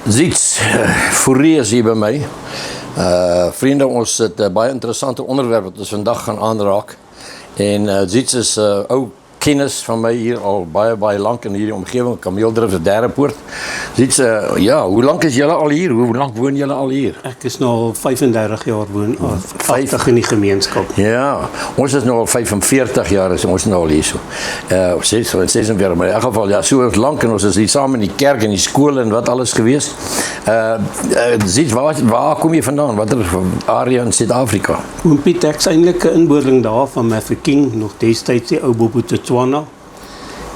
Ziets, Fourie is hier by my. Vriende, ons het 'n baie interessante onderwerp wat ons vandag gaan aanraak. En Ziets is ou kennis van my hier al baie lank in hierdie omgewing, Kameeldrif, die Derrepoort. Ziets, ja, hoe lank is julle al hier? Hoe lank woon julle al hier? Ek is nou al 35 jaar woonagtig in die gemeenskap. Ja, ons is nou al 45 jaar, is ons nou al hier so. 46, maar in elk geval, ja, so lank, en ons is hier saam in die kerk en die skool en wat alles gewees. Ziets, waar kom jy vandaan? Watter area in Suid-Afrika? Oom Piet, ek is eintlik 'n inboorling daar van Mafeking, nog destyds die ou Bobotswana.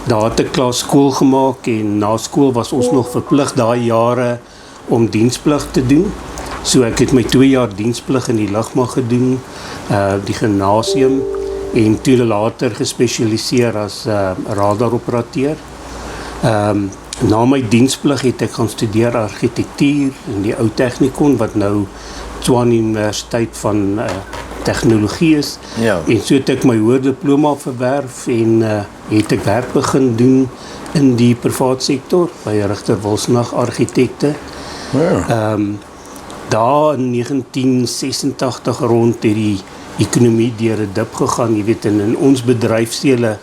Daar het ek klaar skool gemaak en na skool was ons nog verplig daai jare om diensplig te doen. So ek het my 2 jaar diensplig in die lugmag gedoen, die gimnasium, en toe later gespesialiseer as radaroperateur. Na my diensplig het ek gaan studeer argitektuur in die ou Technikon, wat nou Tshwane Universiteit van tegnologie is. Ja. En so het ek my hoërdiploma verwerf en het ek werk begin doen in die privaat sektor by Rigter Wilsnag Argitekte. Ja. Daar in 1986 rond het die ekonomie deur 'n dip gegaan, jy weet, in ons bedryfsele.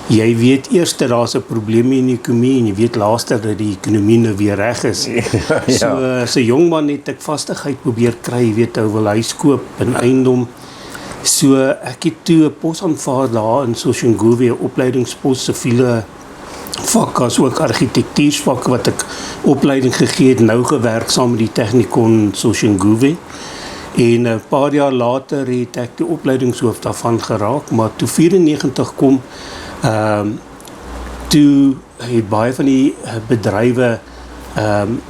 Jy weet eers dat daar's 'n probleem in die ekonomie en jy weet laaster dat die ekonomie nou weer reg is. Ja. So as 'n jong man het ek vastigheid probeer kry, jy weet, ou wil huis koop en eiendom. So ek het toe 'n pos aanvaar daar in Soshanguve, opleidingspos, siviele vak as ook argitektuursvak wat ek opleiding gegee het, nou gewerk saam met die Technikon Soshanguve. En 'n paar jaar later het ek die opleidingshoof daarvan geraak, maar toe 94 kom, toe het baie van die bedrywe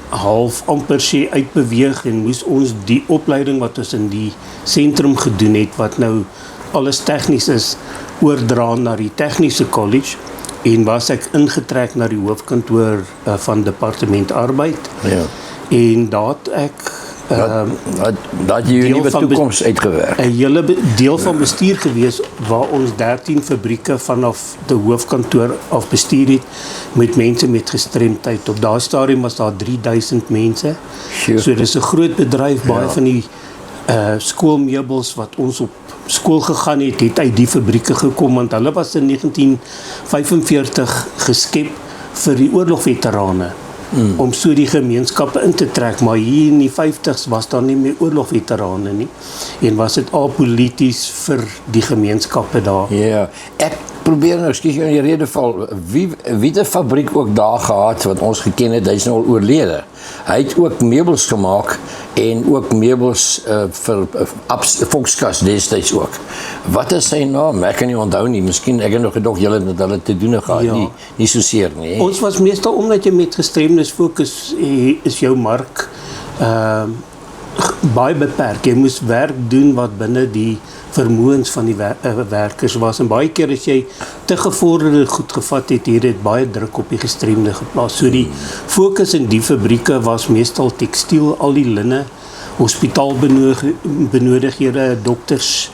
half amper sê uitbeweeg en moes ons die opleiding wat ons in die sentrum gedoen het, wat nou alles tegnies is, oordra na die tegniese college, en was ek ingetrek na die hoofkantoor van departement arbeid. Ja. En daar het ek dat jy 'n nuwe toekoms uitgewerk. 'n hele deel van bestuur gewees, waar ons 13 fabrieke vanaf die hoofkantoor af bestuur het, met mense met gestremdheid. Op daardie stadium was daar 3000 mense. Sure. So dis 'n groot bedryf, baie van die skoolmeubels wat ons op skool gegaan het uit die fabrieke gekom, want hulle was in 1945 geskep vir die oorlogveterane. Om so die gemeenskappe in te trek, maar hier in die 50s was daar nie meer oorlogveterane nie, en was dit apolities vir die gemeenskappe daar. Ja, ek probeer nou, ekskuus in die rede val, wie het 'n fabriek ook daar gehad wat ons geken het, hy is nou al oorlede. Hy het ook meubels gemaak en ook meubels vir Volkskas destyds ook. Wat is sy naam? Ek kan nie onthou nie. Miskien ek het nog gedog julle het hulle te doen gehad, Ja. nie so seer nie. Ons was meestal, omdat jy met gestremdes fokus, is jou mark baie beperk. Jy moes werk doen wat binne die vermoëns van die werkers was, en baie keer as jy te gevorderde goed gevat het, hier het baie druk op die gestremde geplaas. So die fokus in die fabrieke was meestal tekstiel, al die linne, hospitaalbenodigdhede, dokters,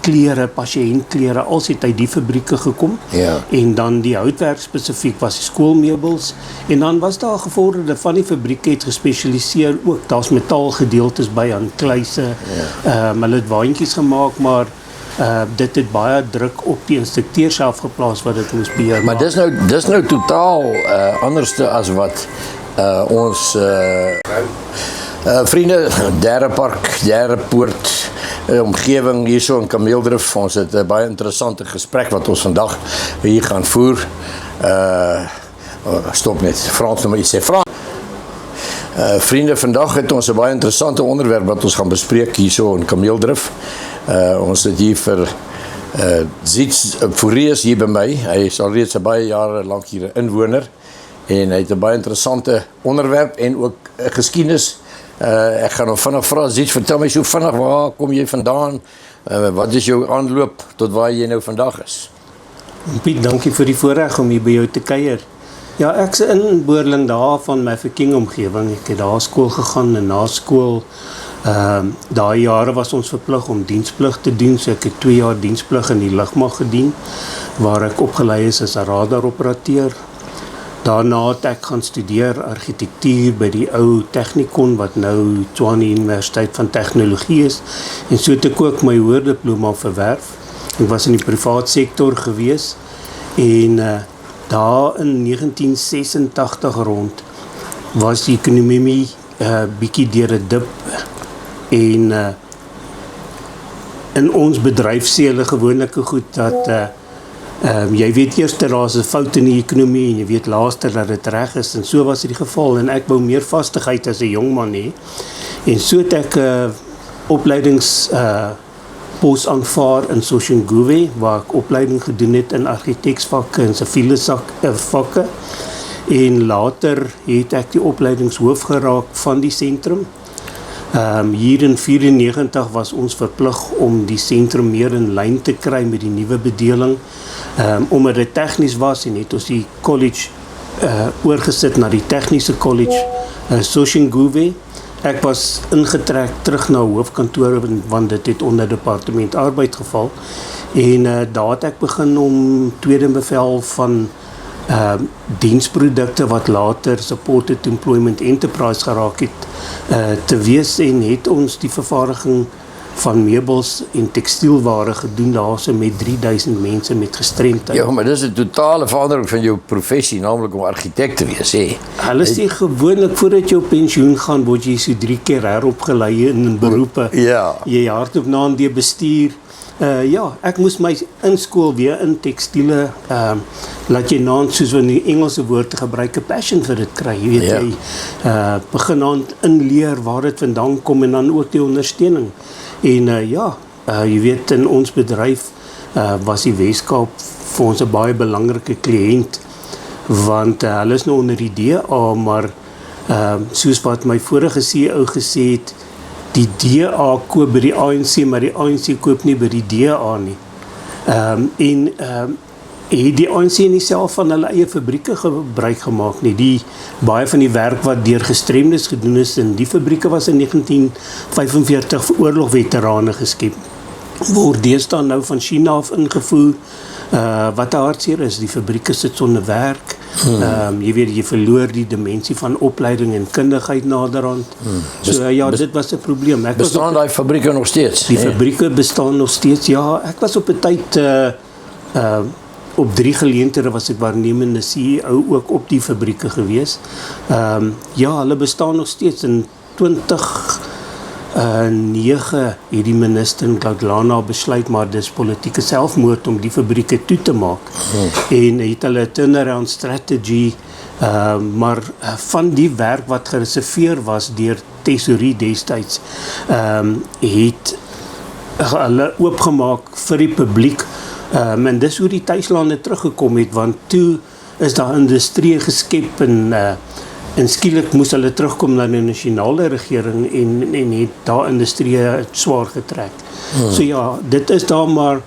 klere, pasiëntklere, alles het uit die fabrieke gekom. Ja. En dan die houtwerk spesifiek was die skoolmeubels, en dan was daar gevorderde van die fabrieke het gespesialiseer ook, daar's metaalgedeeltes by aan kluise, hulle het waantjies gemaak, maar dit het baie druk op die instrukteur self geplaas wat dit moes beheer. Maar dis nou totaal anderste as wat ons vriende, Derrepoort, omgewing hierso in Kameeldrif. Ons het 'n baie interessante gesprek wat ons vandag hier gaan voer. Stop net, Frans nou maar iets sê. Frans. Vriende, vandag het ons 'n baie interessante onderwerp wat ons gaan bespreek hierso in Kameeldrif. Ons het hier vir Ziets Fourie is hier by my. Hy is al reeds baie jare lank hier 'n inwoner, en hy het 'n baie interessante onderwerp en ook geskiedenis. Ek gaan nou vinnig vra, Ziets, vertel my so vinnig, waar kom jy vandaan? Wat is jou aanloop tot waar jy nou vandag is? Piet, dankie vir die voorreg om hier by jou te kuier. Ja, ek is 'n inboorling daar van Mafeking omgewing. Ek het daar skool gegaan, en na skool daai jare was ons verplig om diensplig te doen, so ek het 2 jaar diensplig in die lugmag gedien, waar ek opgelei is as 'n radaroperateur. Daarna het ek gaan studeer argitektuur by die ou Technikon wat nou Tshwane Universiteit van Tegnologie is, en so het ek ook my hoërdiploma verwerf. Ek was in die privaat sektor gewees en daar in 1986 rond was die ekonomie bietjie deur 'n dip en in ons bedryf sê hulle gewoonlik goed dat jy weet eers dat daar 'n fout in die ekonomie en jy weet laaster dat dit reg is, en so was dit die geval en ek wou meer vastigheid as 'n jong man hê en so het ek opleidings pos aanvaar in Soshanguve waar ek opleiding gedoen het in argitektsvakke en siviele vakke en later het ek die opleidingshoof geraak van die sentrum. Hier in 94 was ons verplig om die sentrum meer in lyn te kry met die nuwe bedeling. Omdat dit tegnies was en het ons die college oorgesit na die tegniese college Soshanguve. Ek was ingetrek terug na hoofkantoor want dit het onder departement arbeid geval en daar het ek begin om tweede bevel van diensprodukte wat later Supported Employment Enterprise geraak het te wees en het ons die vervaardiging van meubels en tekstielware gedoen daarso met 3000 mense met gestremdheid. Ja, maar dis 'n totale verandering van jou professie, naamlik om argitek te wees, hè. Hulle sê gewoonlik voordat jy op pensioen gaan, word jy so 3 keer heropgelei in beroepe. Ja. Jy hardop na en deur bestuur. Ja, ek moes my inskool weer in tekstiele, laat jy naand soos in die Engelse woord te gebruik, 'n passion vir dit kry, jy weet jy, begin naand inleer waar dit vandaan kom en dan ook die ondersteuning. En jy weet in ons bedryf was die Weskaap vir ons 'n baie belangrike kliënt, want hulle is nou onder die DA, maar soos wat my vorige CEO gesê het, die DA koop by die ANC, maar die ANC koop nie by die DA nie. Het die ANC nie self van hulle eie fabrieke gebruik gemaak nie. Baie van die werk wat deur gestremdes gedoen is in die fabrieke was in 1945 vir oorlogveterane geskep. Word deesdae nou van China af ingevoer, wat hartseer is, die fabrieke sit sonder werk. Jy weet, jy verloor die dimensie van opleiding en kundigheid naderhand. So ja, dit was 'n probleem. Bestaan daai fabrieke nog steeds? Die fabrieke bestaan nog steeds, ja. Ek was op 'n tyd op 3 geleenthede was ek waarnemende CEO ook op die fabrieke gewees. Ja, hulle bestaan nog steeds. In 2009 het die minister in Glaghlana besluit, maar dis politieke selfmoord om die fabrieke toe te maak. En het hulle 'n turnaround strategy, maar van die werk wat gereserveer was deur Tesorie destyds, het hulle oopgemaak vir die publiek. En dis hoe die tuislande teruggekom het, want toe is daar industrie geskep en skielik moes hulle terugkom na die nasionale regering en het daar industrie swaar getrek. So ja, dit is daar maar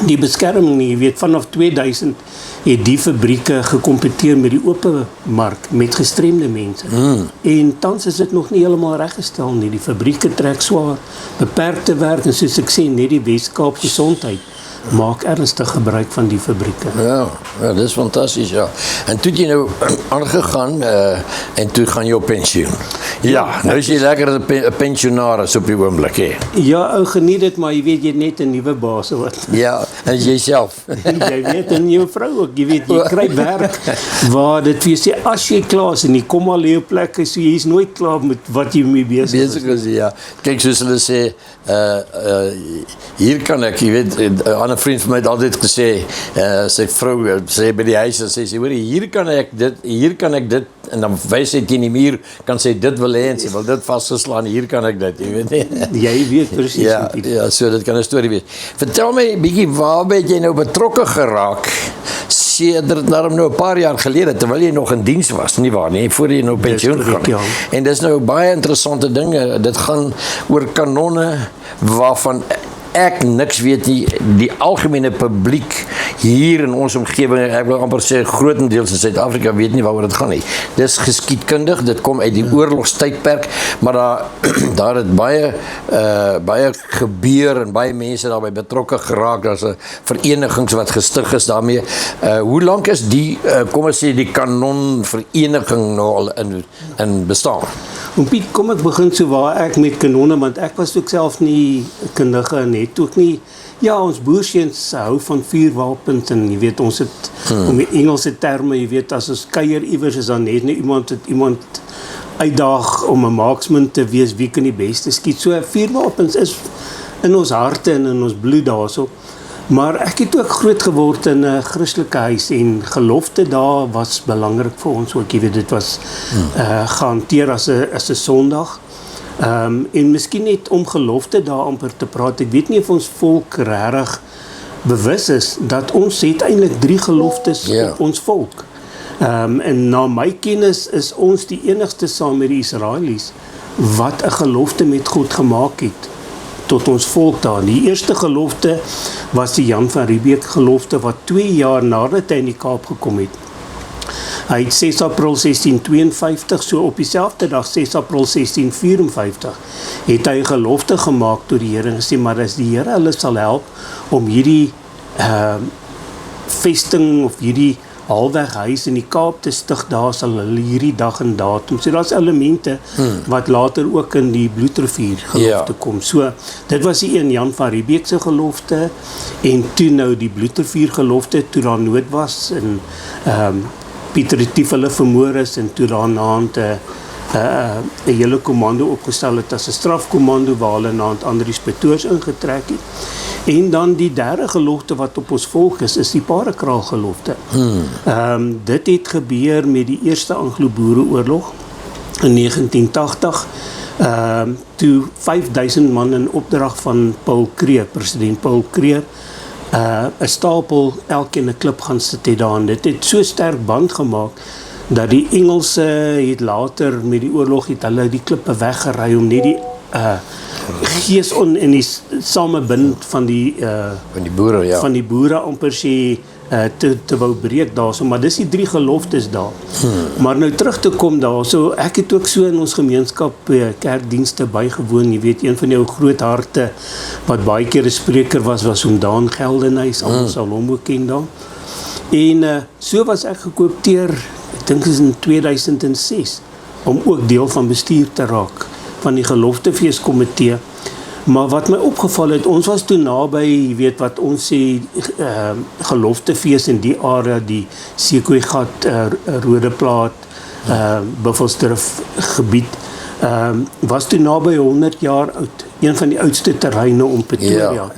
die beskerming nie, jy weet, vanaf 2000 het die fabrieke gekompeteer met die open mark, met gestremde mense. En tans is dit nog nie heeltemal reggestel nie, die fabrieke trek swaar, beperkte werk, en soos ek sê, net die Weskaap gesondheid maak ernstig gebruik van die fabrieke. Ja, dis fantasties, ja. En toe het jy nou aangegaan en toe gaan jy op pensioen. Ja, nou is jy lekker 'n pensionaris op die oomblik, hè. Ja, ou geniet dit, maar jy weet jy het net 'n nuwe baas wat. Ja, en jyself. Jy weet, en jou vrou ook, jy weet, jy kry werk waar dit vir sê, as jy klaar is en jy kom al jou plek, so jy is nooit klaar met wat jy mee besig is. Ja. Kyk, soos hulle sê, hier kan ek, jy weet, 'n ander vriend van my het altyd gesê, sy vrou sê by die huis, en sê, hoor, hier kan ek dit, en dan wys hy teen die muur, kan sy dit wil hê, en sy wil dit vasgeslaan, hier kan ek dit, jy weet nie. Jy weet presies. Ja, so dit kan 'n storie wees. Vertel my bietjie, waar het jy nou betrokke geraak, sedert daarom nou 'n paar jaar gelede, terwyl jy nog in diens was, nie waar nie, voor jy nou pensioen gegaan het. Ja. En dis nou baie interessante dinge, dit gaan oor kanonne, waarvan ek niks weet nie, die algemene publiek hier in ons omgewing, ek wil amper sê grootendeels in Suid-Afrika weet nie waaroor dit gaan nie. Dis geskiedkundig, dit kom uit die oorlogstydperk, maar daar het baie gebeur en baie mense daarbey betrokke geraak. Daar's 'n verenigings wat gestig is daarmee. Hoe lank is die kom ons sê die kanonvereniging nou al in bestaan? En Piet, kom ek begin so waar ek met kanonne, want ek was ook self nie kundige en het ook nie, ja, ons boerseuns hou van vuurwapens en jy weet, ons het, om die Engelse terme, jy weet, as ons kuier iewers is dan net nie iemand uitdaag om 'n marksman te wees, wie kan die beste skiet. So vuurwapens is in ons harte en in ons bloed daarso. Maar ek het ook groot geword in 'n Christelike huis en gelofte daar was belangrik vir ons ook. Jy weet, dit was gehanteer as 'n Sondag. En miskien net om gelofte daar amper te praat. Ek weet nie of ons volk regtig bewus is dat ons het eintlik 3 geloftes op ons volk. En na my kennis is ons die enigste saam met die Israelies wat 'n gelofte met God gemaak het tot ons volk daar. Die eerste gelofte was die Jan van Riebeeck gelofte wat 2 jaar nadat hy in die Kaap gekom het. Hy het 6 April 1652, so op dieselfde dag 6 April 1654, het hy 'n gelofte gemaak tot die Here en gesê, maar as die Here hulle sal help om hierdie vesting of hierdie halweg huis in die Kaap te stig, daar sal hulle hierdie dag en datum. So daar's elemente wat later ook in die Bloedrivier gelofte kom. So dit was die een Jan van Riebeeck se gelofte en toe nou die Bloedrivier gelofte toe daar nood was en Pieter Retief hulle vermoor is en toe daar naand 'n hele kommando opgestel het as 'n strafkommando waar hulle naand Andries Petoors ingetrek het. En dan die derde gelofte wat op ons volk is die Parekraal gelofte. Dit het gebeur met die eerste Anglo-Boereoorlog in 1980. Toe 5000 man in opdrag van Paul Kruger, president Paul Kruger, 'n stapel elkeen 'n klip gaan sit het daar. Dit het so sterk band gemaak dat die Engelse het later met die oorlog het hulle die klippe weggery om net die gees en die samebind van die boere, van die boere amper sê te wou breek daarso, maar dis die 3 geloftes daar. Maar nou terug te kom daarso, ek het ook so in ons gemeenskap kerkdienste bygewoon. Jy weet, een van jou groot harte wat baie keer 'n spreker was om Daan Geldenhuys, almal sal hom ook ken daar. En so was ek gekoopteer, ek dink is in 2006, om ook deel van bestuur te raak van die geloftefeeskomitee. Maar wat my opgeval het, ons was toe naby, jy weet wat ons sê, geloftefees in die area, die Sekoegat, Rodeplaat, Buffelsdrif gebied, was toe naby 100 jaar oud, een van die oudste terreine om Pretoria.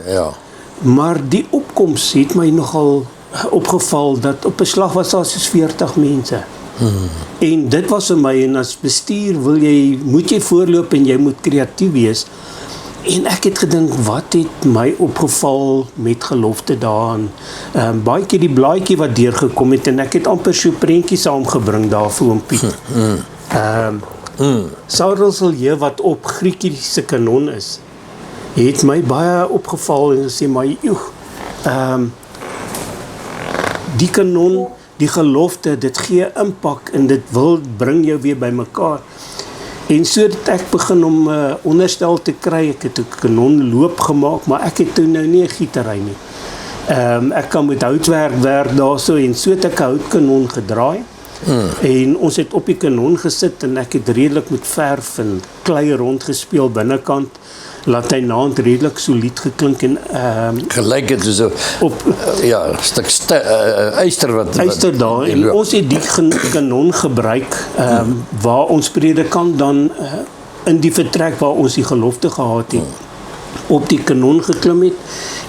Maar die opkoms het my nogal opgeval, dat op 'n slag was daar soos 40 mense. En dit was vir my, en as bestuur moet jy voorloop en jy moet kreatief wees. En ek het gedink, wat het my opgeval met gelofte daarin? Baie keer die blaadjie wat deurgekom het, en ek het amper so prentjies saamgebring daar vir oom Piet. Saurel Silje wat op Griekse kanon is, het my baie opgeval en gesê, maar die kanon, die gelofte, dit gee impak en dit wil bring jou weer by mekaar. En so het ek begin om onderstel te kry. Ek het 'n kanonloop gemaak, maar ek het toe nou nie 'n gietery nie. Ek kan met houtwerk daarso, en so het ek 'n houtkanon gedraai. En ons het op die kanon gesit en ek het redelik met verf en klei rondgespeel binnekant, laat hy naand redelik solied geklink en gelyk het so op stuk yster daar, en ons het die kanon gebruik waar ons predikant dan in die vertrek waar ons die gelofte gehad het, op die kanon geklim het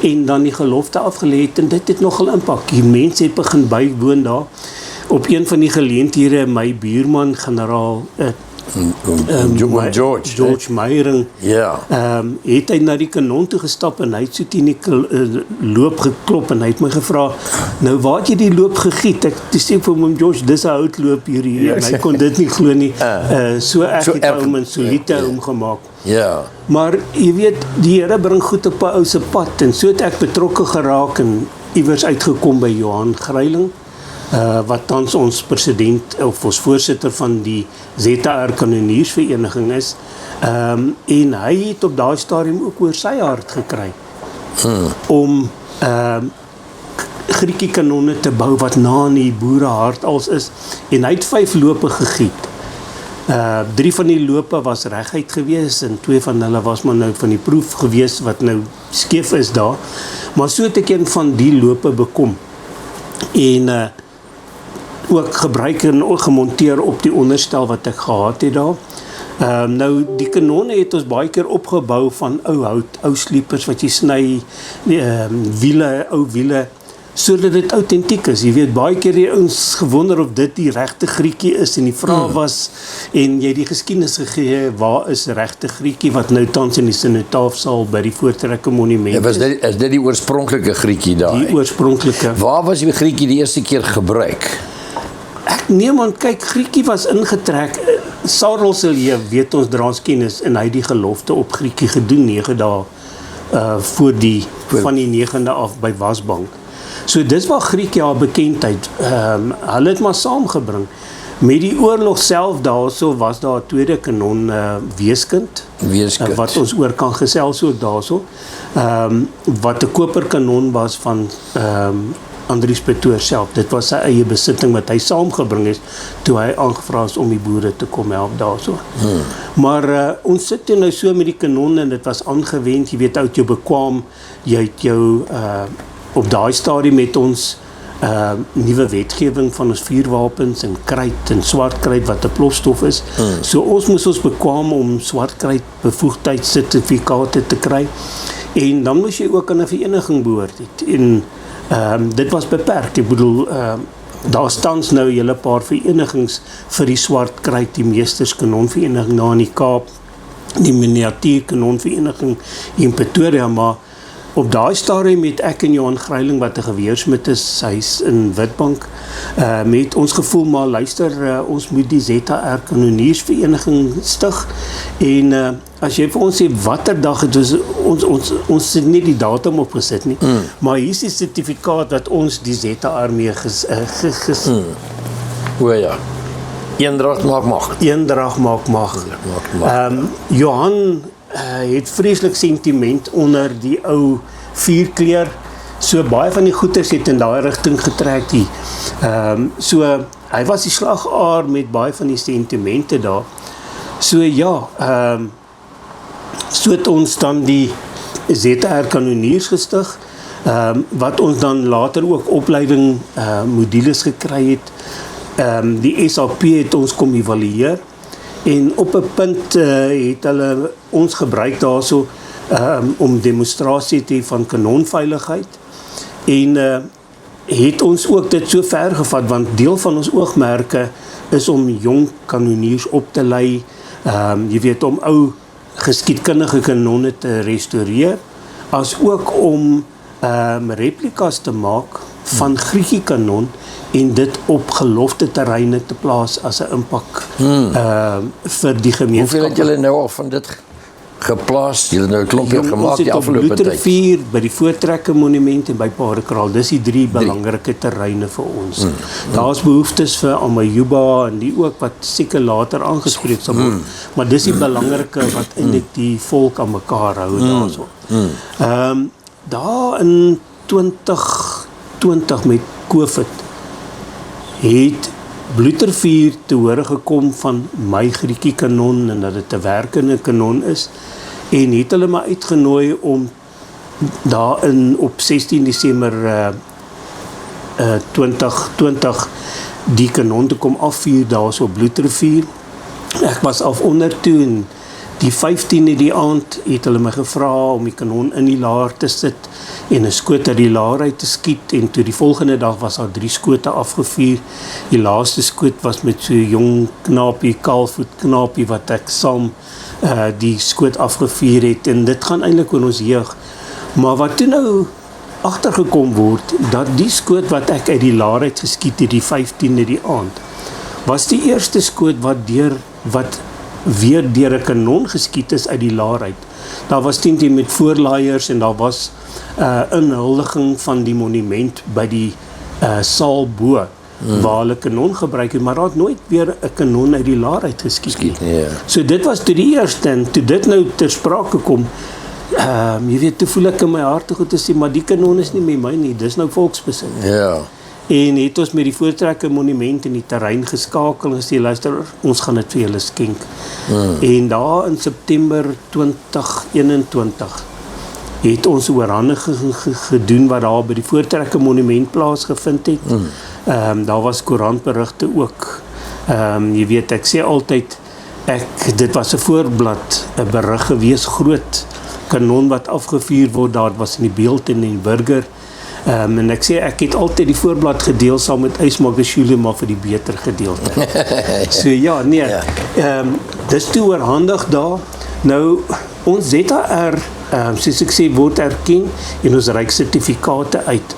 en dan die gelofte afgelê het, en dit het nogal impak. Die mense het begin bywoon daar. Op een van die geleenthede, my buurman, generaal George Meyering, Ja. het hy na die kanon toe gestap en hy het so teen die loop geklop en hy het my gevra, nou waar het jy die loop gegiet? Ek sê vir hom, George, dis 'n houtloop hierdie, en hy kon dit nie glo nie, so ek het hom in Solita omgemaak. Ja. Maar jy weet, die Here bring goed op 'n ou se pad, en so het ek betrokke geraak en iewers uitgekom by Johan Greiling, wat tans ons president of ons voorsitter van die ZR Kanoniersvereniging is, en hy het op daai stadium ook oor sy hart gekry om Griekie kanonne te bou wat na in die boere hart als is, en hy het 5 lope gegiet. 3 van die lope was reguit gewees en 2 van hulle was maar nou van die proef gewees wat nou skeef is daar, maar so het ek een van die lope bekom en ook gebruik en ook gemonteer op die onderstel wat ek gehad het daar. Nou die kanonne het ons baie keer opgebou van ou hout, ou sliepers wat jy sny, wiele, ou wiele, sodat dit autentiek is. Jy weet, baie keer die ons gewonder of dit die regte Griekie is, en die vraag was, en jy die geskiedenis gegee, waar is regte Griekie, wat nou tans in die Sinotaafsaal by die Voortrekke Monument is dit die oorspronklike Griekie daar? Die oorspronklike. Waar was die Griekie die eerste keer gebruik? Nee man, kyk, Griekie was ingetrek, Sarel Silje weet ons draans kennis, en hy het die gelofte op Griekie gedoen 9 dae van die 9de af by Wasbank. So dis waar Griekie haar bekendheid, hulle het maar saamgebring. Met die oorlog self daarso was daar 'n tweede kanon, Weeskind, wat ons oor kan gesels ook daarso, wat 'n koperkanon was van Andries Petoor self. Dit was sy eie besitting wat hy saamgebring is toe hy aangevra is om die boere te kom help daarso. Maar ons sit nou so met die kanon en dit was aangewend, jy weet, uit jou bekwaam, jy het jou op daai stadium met ons nuwe wetgewing van ons vuurwapens en kruit en swartkruit wat 'n plofstof is. So ons moes ons bekwaam om swartkruit bevoegdheidssertifikate te kry, en dan moes jy ook aan 'n vereniging behoort het, en dit was beperk. Ek bedoel, daar tans nou 'n hele paar verenigings vir die swartkruit, die Meesters Kanonvereniging na in die Kaap, die Miniatuur Kanonvereniging in Pretoria, maar op daai stadium het ek en Johan Greiling, wat 'n geweersmid is, hy's in Witbank, met ons gevoel, maar luister, ons moet die ZR Kanoniersvereniging stig, en as jy vir ons sê, watter dag het ons het nie die datum opgesit nie, maar hier is die sertifikaat wat ons die ZR mee O ja, eendrag maak mag. Eendrag maak mag. Johan het vreeslik sentiment onder die ou vuurkleur, so baie van die goeders het in daai rigting getrek, so hy was die slagaar met baie van die sentimente daar. So ja, so het ons dan die ZR Kanoniers gestig, wat ons dan later ook opleiding modules gekry het. Die SAP het ons kom evalueer, en op 'n punt het hulle ons gebruik daarso om demonstrasie te van kanonveiligheid, en het ons ook dit so ver gevat, want deel van ons oogmerke is om jong kanoniers op te lei, jy weet, om ou geskiedkundige kanonne te restoreer, as ook om replikas te maak van Griekie kanon, en dit op gelofte terreine te plaas as 'n impak vir die gemeenskap. Hoeveel het julle nou al van dit geplaas? Julle nou 'n klompie gemaak die afgelope tyd? Ons het op Luthervier, by die Voortrekke Monument en by Paardekraal, dis die 3 belangrike terreine vir ons. Daar's behoeftes vir Amajuba en die ook wat seker later aangespreek sal word, maar dis die belangrike wat eintlik die volk aan mekaar hou daarso. Daar in 2020 met COVID het Luthervier te hore gekom van my Griekie kanon, en dat dit 'n werkende kanon is, en het hulle maar uitgenooi om daarin op 16 Desember 2020 die kanon te kom afvuur daar so op Luthervier. Ek was af onder toe, en Die 15de die aand het hulle my gevra om die kanon in die laar te sit en 'n skoot uit die laar uit te skiet, en toe die volgende dag was daar 3 skote afgevuur. Die laaste skoot was met so 'n jong knapie, kaalvoet knapie wat ek saam die skoot afgevuur het, en dit gaan eintlik oor ons jeug. Maar wat toe nou agtergekom word, dat die skoot wat ek uit die laar uit geskiet het, die 15de die aand, was die eerste skoot wat weer deur 'n kanon geskiet is uit die laar uit. Daar was 10 met voorlaaiers en daar was inhuldiging van die monument by die saal bo, waar hulle kanon gebruik het, maar daar het nooit weer 'n kanon uit die laar uit geskiet nie. So dit was toe die eerste, en toe dit nou ter sprake kom, jy weet, toe voel ek in my hart te goed te sê, maar die kanon is nie met my nie, dis nou volksbesit. En het ons met die Voortrekker monument in die terrein geskakel en gesê, luister, ons gaan dit vir julle skenk. En daar in September 2021 het ons oorhandiging gedoen wat daar by die Voortrekker monument plaasgevind het. Daar was koerantberigte ook. Jy weet, ek sê altyd, dit was 'n voorblad, 'n berig gewees, groot kanon wat afgevuur word, daar was in die Beeld en die Burger. En ek sê, ek het altyd die voorblad gedeel saam met Ysmaak Schule, maar vir die beter gedeelte. So ja, nee, dis toe oorhandig daar. Nou, ons ZHR, soos ek sê, word erken en ons reik sertifikate uit.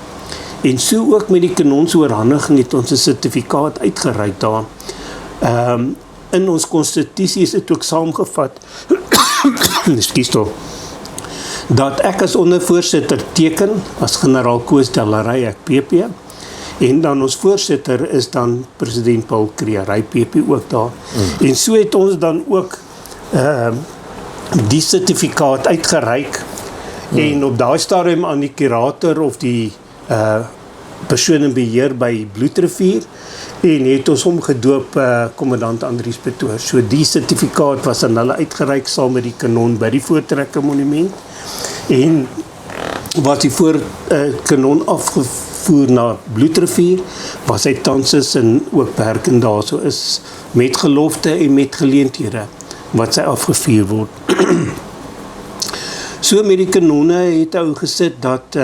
En so ook met die kanonsoorhandiging het ons 'n sertifikaat uitgereik daar. In ons konstitusie is dit ook saamgevat, ekskuus tog, dat ek as ondervoorsitter teken, as generaal Koos Delary, ek PP, en dan ons voorsitter is dan president Paul Creer, hy PP ook daar. En so het ons dan ook die sertifikaat uitgereik, en op daai stadium aan die kurator of die persoon in beheer by Bloedrivier, en het ons hom gedoop kommandant Andries Petoor. So die sertifikaat was aan hulle uitgereik saam met die kanon by die Voortrekker monument, en was die kanon afgevoer na Bloedrivier, was hy tans en ook werken daar so is, met gelofte en met geleenthede, wat sy afgevuur word. So met die kanone het ou gesit dat,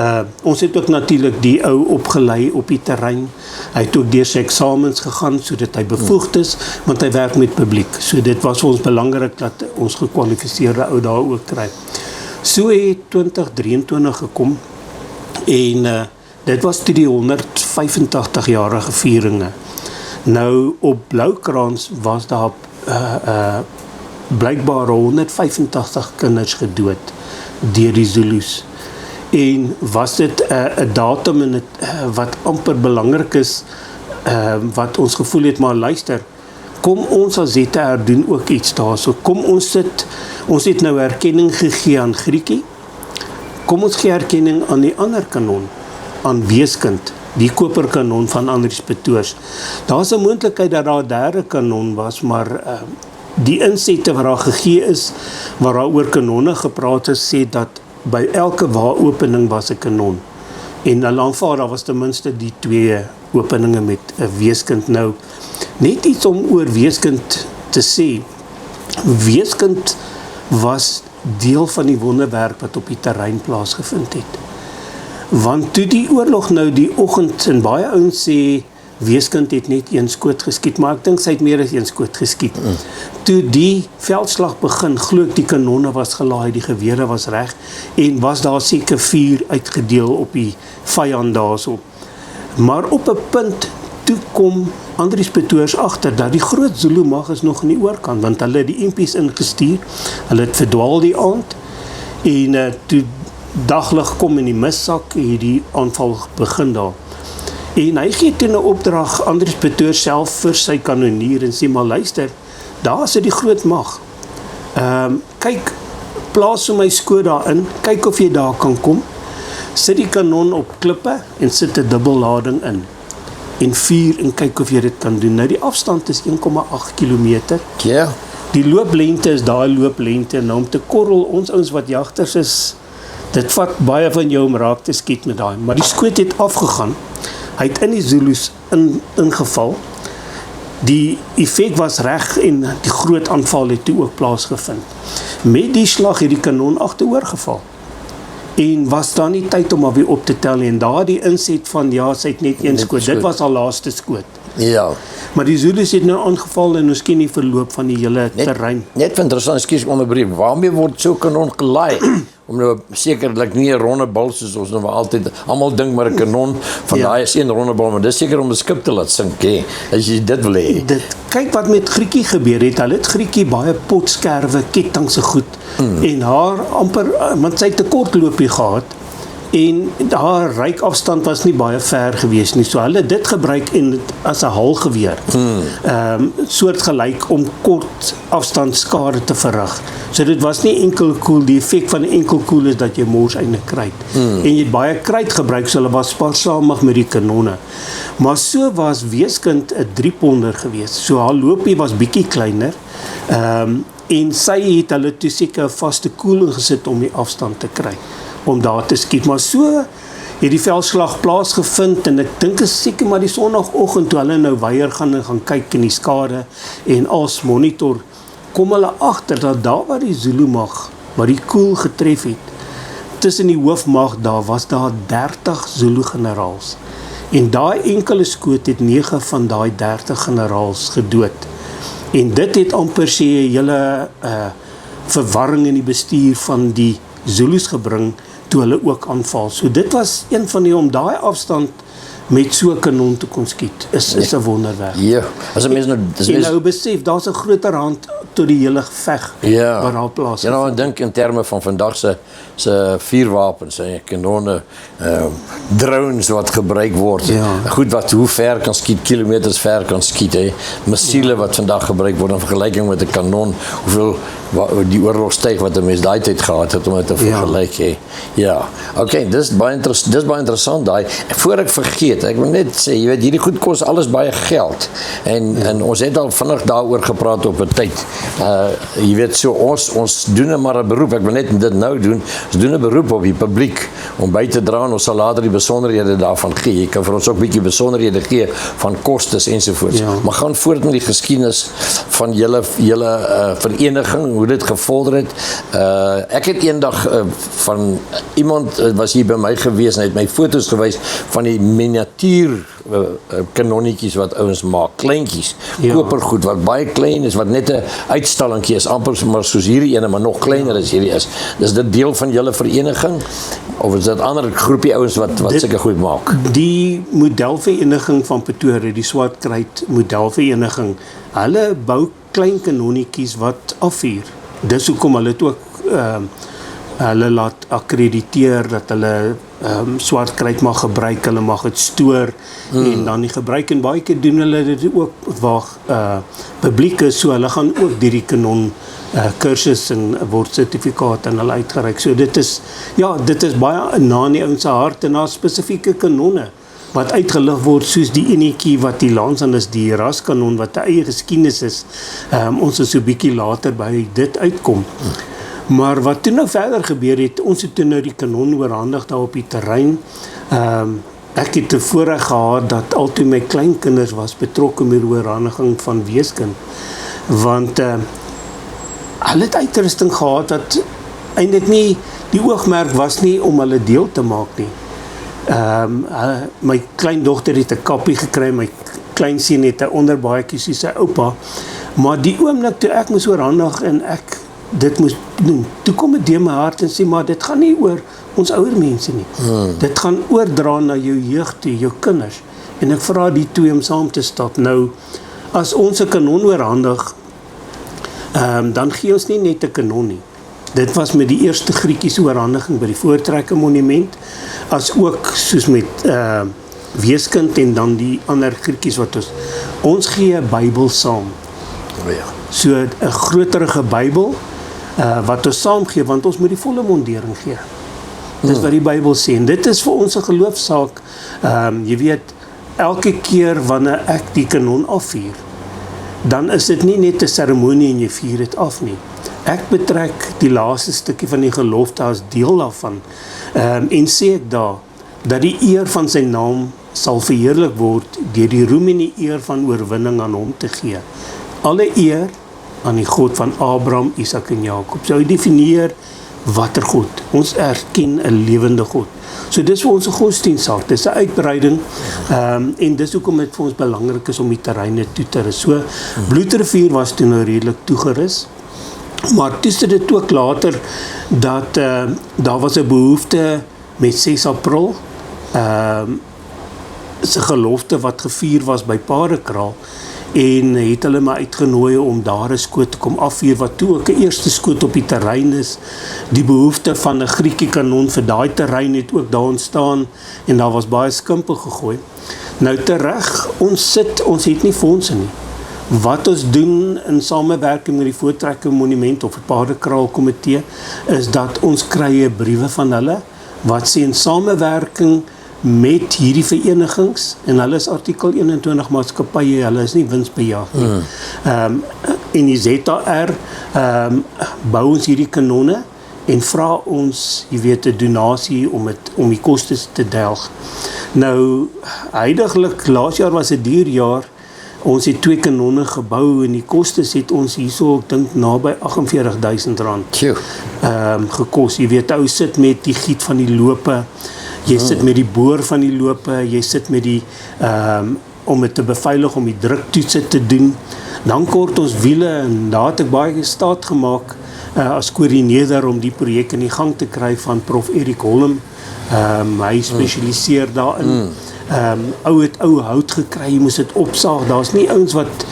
ons het ook natuurlik die ou opgelei op die terrein, hy het ook deur sy eksamens gegaan, sodat hy bevoegd is, want hy werk met publiek, so dit was ons belangrik, dat ons gekwalifiseerde ou daar ook kry. So het 2023 gekom, en dit was toe die 185-jarige vieringe. Nou, op Bloukrans was daar blykbaar 185 kinders gedood, deur die Zulus. En was dit 'n datum en wat amper belangrik is, wat ons gevoel het, maar luister, kom ons as ZHR doen ook iets daar, so kom ons het nou erkenning gegee aan Griekie, kom ons gee erkenning aan die ander kanon, aan Weeskind, die koperkanon van Andries Petoors. Daar is 'n moontlikheid dat daar 'n derde kanon was, maar die insette wat daar gegee is, waar daar oor kanonne gepraat is, sê dat by elke waaropening was 'n kanon. En hulle aanvaar, daar was ten minste die 2 openinge met 'n Weeskind. Nou, net iets om oor Weeskind te sê. Weeskind was deel van die wonderwerk wat op die terrein plaasgevind het. Want toe die oorlog nou die oggend, en baie ouens sê, Weeskind het net 1 skoot geskiet, maar ek dink sy het meer as 1 skoot geskiet. Toe die veldslag begin, glo ek die kanonne was gelaai, die gewere was reg, en was daar seker vuur uitgedeel op die vyand daarso. Maar op 'n punt, toe kom Andries Petoors agter, dat die groot Zulu mag is nog aan die oorkant, want hulle het die impies ingestuur, hulle het verdwaal die aand, en toe daglig kom in die missak, het die aanval begin daar. En hy gee toe 'n opdrag, Andries Petoors self vir sy kanonier, en sê, maar luister, daar is die groot mag. Kyk, plaas so my skoot daarin, kyk of jy daar kan kom, sit die kanon op klippe, en sit 'n dubbellading in, en vuur, en kyk of jy dit kan doen. Nou die afstand is 1,8 kilometer. Ja. Die looplengte is daai looplengte, nou om te korrel, ons ouens wat jagters is, dit vat baie van jou om raak te skiet met daai, maar die skoot het afgegaan, hy het in die Zulus ingeval, die effek was reg, en die groot aanval het toe ook plaasgevind. Met die slag het die kanon agteroor geval. En was daar nie tyd om alweer op te tel nie. En daar die inset van, ja, sy het net een skoot. Dit was haar laaste skoot. Ja. Maar die Zulus het nou aangeval en ons ken die verloop van die hele terrein. Net interessant, ekskuus om 'n brief. Waarmee word so kanon gelaai? Om nou sekerlik nie 'n ronde bal soos ons nou altyd almal dink maar 'n kanon van daai is een ronde bal, maar dis seker om 'n skip te laat sink, hè. As jy dit wil hê. Kyk wat met Grietjie gebeur het. Hulle het Grietjie baie potskerwe, kettingse goed en haar amper, want sy het 'n kort loopie gehad. En haar reikafstand was nie baie ver gewees nie. So hulle dit gebruik en dit as 'n halgeweer. Soortgelyk om kort afstand skade te verrig. So dit was nie enkel koel, die effek van 'n enkel koel is dat jy mors eintlik kruit. En jy het baie kruit gebruik, so hulle was spaarsamig met die kanonne. Maar so was Weeskind 'n 3-ponder gewees. So haar loopie was bietjie kleiner. En sy het hulle toe seker 'n vaste koel ingesit om die afstand te kry, om daar te skiet. Maar so het die veldslag plaasgevind en ek dink is seker maar die Sondagoggend toe hulle nou weier gaan kyk in die skade en als monitor, kom hulle agter dat daar waar die Zulu mag, waar die koel getref het, tussen die hoofmag daar was daar 30 Zulu generaals. En daai enkele skoot het 9 van daai 30 generaals gedood. En dit het amper sê 'n hele verwarring in die bestuur van die Zulus gebring toe hulle ook aanval. So dit was een van die, om daai afstand met so 'n kanon te kon skiet, is 'n wonderwerk. Ja, as 'n mens nou nou besef, daar's 'n groter hand tot die hele geveg wat daar plaas. Ja, nou dink in terme van vandag se vuurwapens, kanonne, drones wat gebruik word. Goed, wat hoe ver kan skiet, kilometers ver kan skiet, hè. Missiele wat vandag gebruik word in vergelyking met 'n kanon, hoeveel die oorlogstyg wat 'n mens daai tyd gehad het om dit te vergelyk, hè. Ja. Okay, dis baie interessant daai. Voor ek vergeet, ek wil net sê, jy weet, hierdie goed kos alles baie geld. En ons het al vinnig daaroor gepraat op 'n tyd. Jy weet, so ons doen maar 'n beroep. Ek wil net dit nou doen. Ons doen 'n beroep op die publiek om by te dra en ons sal later die besonderhede daarvan gee. Jy kan vir ons ook 'n bietjie besonderhede gee van kostes ensovoorts. Maar gaan voort met die geskiedenis van julle vereniging, hoe dit gevorder het. Ek het eendag van iemand was hier by my gewees en het my foto's gewys van die miniatuur kanonnetjies wat ouens maak, kleintjies, kopergoed wat baie klein is, wat net 'n uitstallingkie is, amper maar soos hierdie ene, maar nog kleiner as hierdie is. Dis dit deel van julle vereniging of is dit ander groepie ouens wat sulke goed maak? Die modelvereniging van Pretoria, die Swartkruit modelvereniging, hulle bou klein kanonnetjies wat afvuur. Dis hoekom hulle het ook hulle laat akkrediteer dat hulle Swartkruit mag gebruik, hulle mag dit stoor en dan nie gebruik, en baie keer doen hulle dit ook waar publiek is, so hulle gaan ook die kanon kursus en word sertifikaat aan hulle uitgereik. So dit is baie na in die ouens se hart en na spesifieke kanonne wat uitgelig word, soos die enetjie wat die Lansan is, die raskanon wat 'n eie geskiedenis is. Ons is so bietjie later by dit uitkom. Maar wat toe nou verder gebeur het, ons het toe nou die kanon oorhandig daar op die terrein. Ek het te voorreg gehad dat altyd my kleinkinders was betrokke met die oorhandiging van Weeskind. Want hulle het uitrusting gehad wat eintlik nie, die oogmerk was nie om hulle deel te maak nie. My kleindogter het 'n kappie gekry, my kleinseun het 'n onderbaadjie soos sy oupa, maar die oomblik toe ek moes oorhandig en ek dit moes doen, toe kom dit deur my hart en sê, maar dit gaan nie oor ons ouer mense nie. Dit gaan oordra na jou jeug toe, jou kinders. En ek vra die twee om saam te stap. Nou, as ons 'n kanon oorhandig, dan gee ons nie net 'n kanon nie. Dit was met die eerste Grietjies oorhandiging by die Voortrekker Monument, as ook soos met Weeskind en dan die ander Grietjies wat ons gee 'n Bybel saam. So 'n groterige Bybel wat ons saam gee, want ons moet die volle mondering gee. Dis wat die Bybel sê, en dit is vir ons 'n geloofsaak. Jy weet, elke keer wanneer ek die kanon afvuur, dan is dit nie net 'n seremonie en jy vuur dit af nie. Ek betrek die laaste stukkie van die gelofte as deel daarvan, en sê ek daar, dat die eer van sy naam sal verheerlik word deur die roem en die eer van oorwinning aan hom te gee. Alle eer aan die God van Abraham, Isak en Jakob. So hy definieer watter God. Ons erken 'n lewende God. So dis vir ons 'n godsdienstsaak, dis 'n uitbreiding, en dis hoekom dit vir ons belangrik is om die terreine toe te rus. So Bloedrivier was toe nou redelik toegerus, maar toe sit dit ook later dat daar was 'n behoefte met 6 April, se gelofte wat gevier was by Paardekraal, en het hulle my uitgenooi om daar 'n skoot te kom afvuur, wat toe ook 'n eerste skoot op die terrein is. Die behoefte van 'n Griekie kanon vir daai terrein het ook daar ontstaan, en daar was baie skimpe gegooi. Nou terug, ons het nie fondse nie. Wat ons doen in samewerking met die Voortrekker Monument of die Paardekraal Komitee, is dat ons kry briewe van hulle, wat sê in samewerking met hierdie verenigings, en hulle is artikel 21 maatskappye, hulle is nie winsbejag nie. En die ZAR bou ons hierdie kanonne en vra ons, jy weet, 'n donasie om die kostes te delg. Nou, huidiglik, laas jaar was 'n duur jaar. Ons het 2 kanonne gebou en die kostes het ons hierso, ek dink, naby R48.000 gekos. Jy weet, ou sit met die giet van die lope, jy sit met die boor van die lope, jy sit met die, om het te beveilig, om die druktoetse te doen. Dan kort ons wiele, en daar het ek baie staat gemaak, as koördineerder om die projek in die gang te kry van Prof. Erik Holm. Hy spesialiseer daarin. Ou het ou hout gekry, jy moes dit opsaag. Daar's nie ouens wat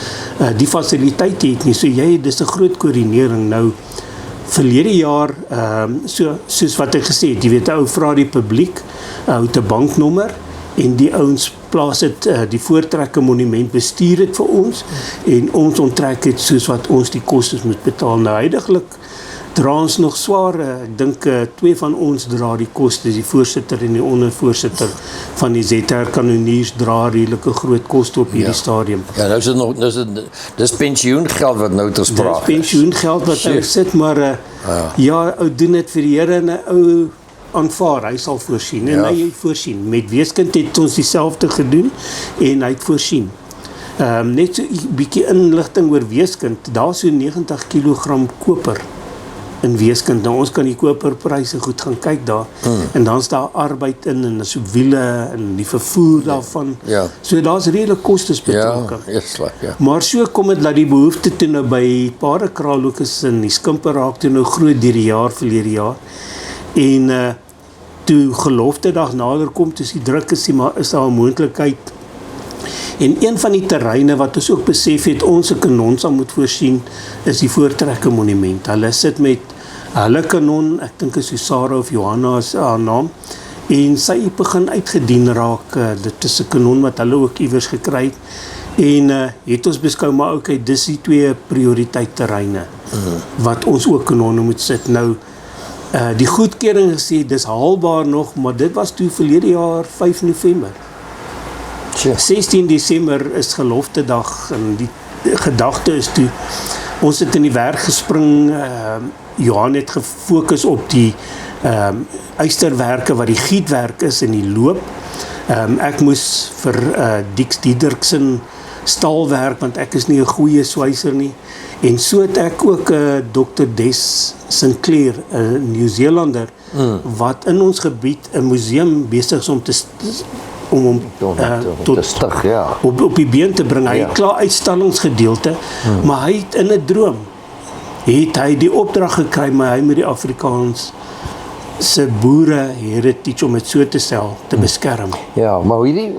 die fasiliteit het nie, so dis 'n groot koördinering. Nou, verlede jaar, soos wat ek gesê het, jy weet, ou vra die publiek, ou te banknommer, en die ouens plaas dit, die Voortrekker Monument bestuur het vir ons, en ons onttrek het soos wat ons die kostes moet betaal. Nou, huidiglik dra ons nog swaar, ek dink 2 van ons dra die kostes, die voorsitter en die ondervoorsitter van die ZR Kanoniers dra redelike groot koste op hierdie stadium. Ja, nou is dit nog, dis pensioengeld wat nou ter sprake is. Dis pensioengeld wat hy sit, maar ja, ou doen dit vir die Here, en ou aanvaar, hy sal voorsien, en hy het voorsien. Met weeskind het ons dieselfde gedoen, en hy het voorsien. Net so 'n bietjie inligting oor weeskind, daar is so 90 kg koper in weeskind. Nou, ons kan die koperpryse goed gaan kyk daar, en dan is daar arbeid in, en so wiele, en die vervoer daarvan. So daar's redelik kostes betrokke. Maar so kom dit dat die behoefte toe nou by Paardekraal ook is, en die skimpe raak toe nou groot deur die jaar, verlede jaar. En toe geloftedag nader kom, toe die druk is, maar is daar 'n moontlikheid. En een van die terreine wat ons ook besef het, ons 'n kanon sal moet voorsien, is die Voortrekker Monument. Hulle sit met hulle kanon, ek dink is Sarah of Johanna is haar naam, en sy begin uitgedien raak. Dit is 'n kanon wat hulle ook iewers gekry het. En het ons beskou, maar okay, dis die 2 prioriteit terreine, wat ons ook kanonne moet sit. Nou, die goedkeuring gesê, dis haalbaar nog, maar dit was toe verlede jaar 5 November. 16 Desember is geloftedag, en die gedagte is toe, ons het in die werk gespring, Johan het gefokus op die ysterwerke, wat die gietwerk is in die loop. Ek moes vir Dix Diederiksen staalwerk, want ek is nie 'n goeie swyser nie, en so het ek ook Dr. Des Sinclair, 'n Nieu-Zeelander, wat in ons gebied 'n museum besig is om te stig, ja. op die been te bring. Hy het klaar uitstallingsgedeelte, maar hy het in 'n droom, het hy die opdrag gekry, maar hy met die Afrikaans se boere heritage, om het so te stel, te beskerm. Ja, maar hierdie,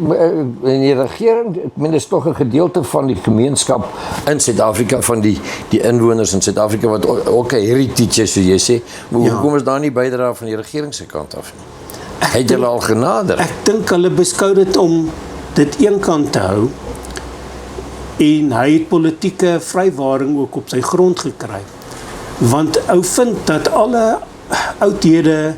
in die regering, ek meen, is toch 'n gedeelte van die gemeenskap in Suid-Afrika, van die inwoners in Suid-Afrika, wat ook 'n heritage is, soos jy sê. Maar hoekom is daar nie bydra van die regering se kant af nie? Het julle al genader? Ek dink hulle beskou dit om dit een kant te hou, en hy het politieke vrywaring ook op sy grond gekry. Want ou vind dat alle oudhede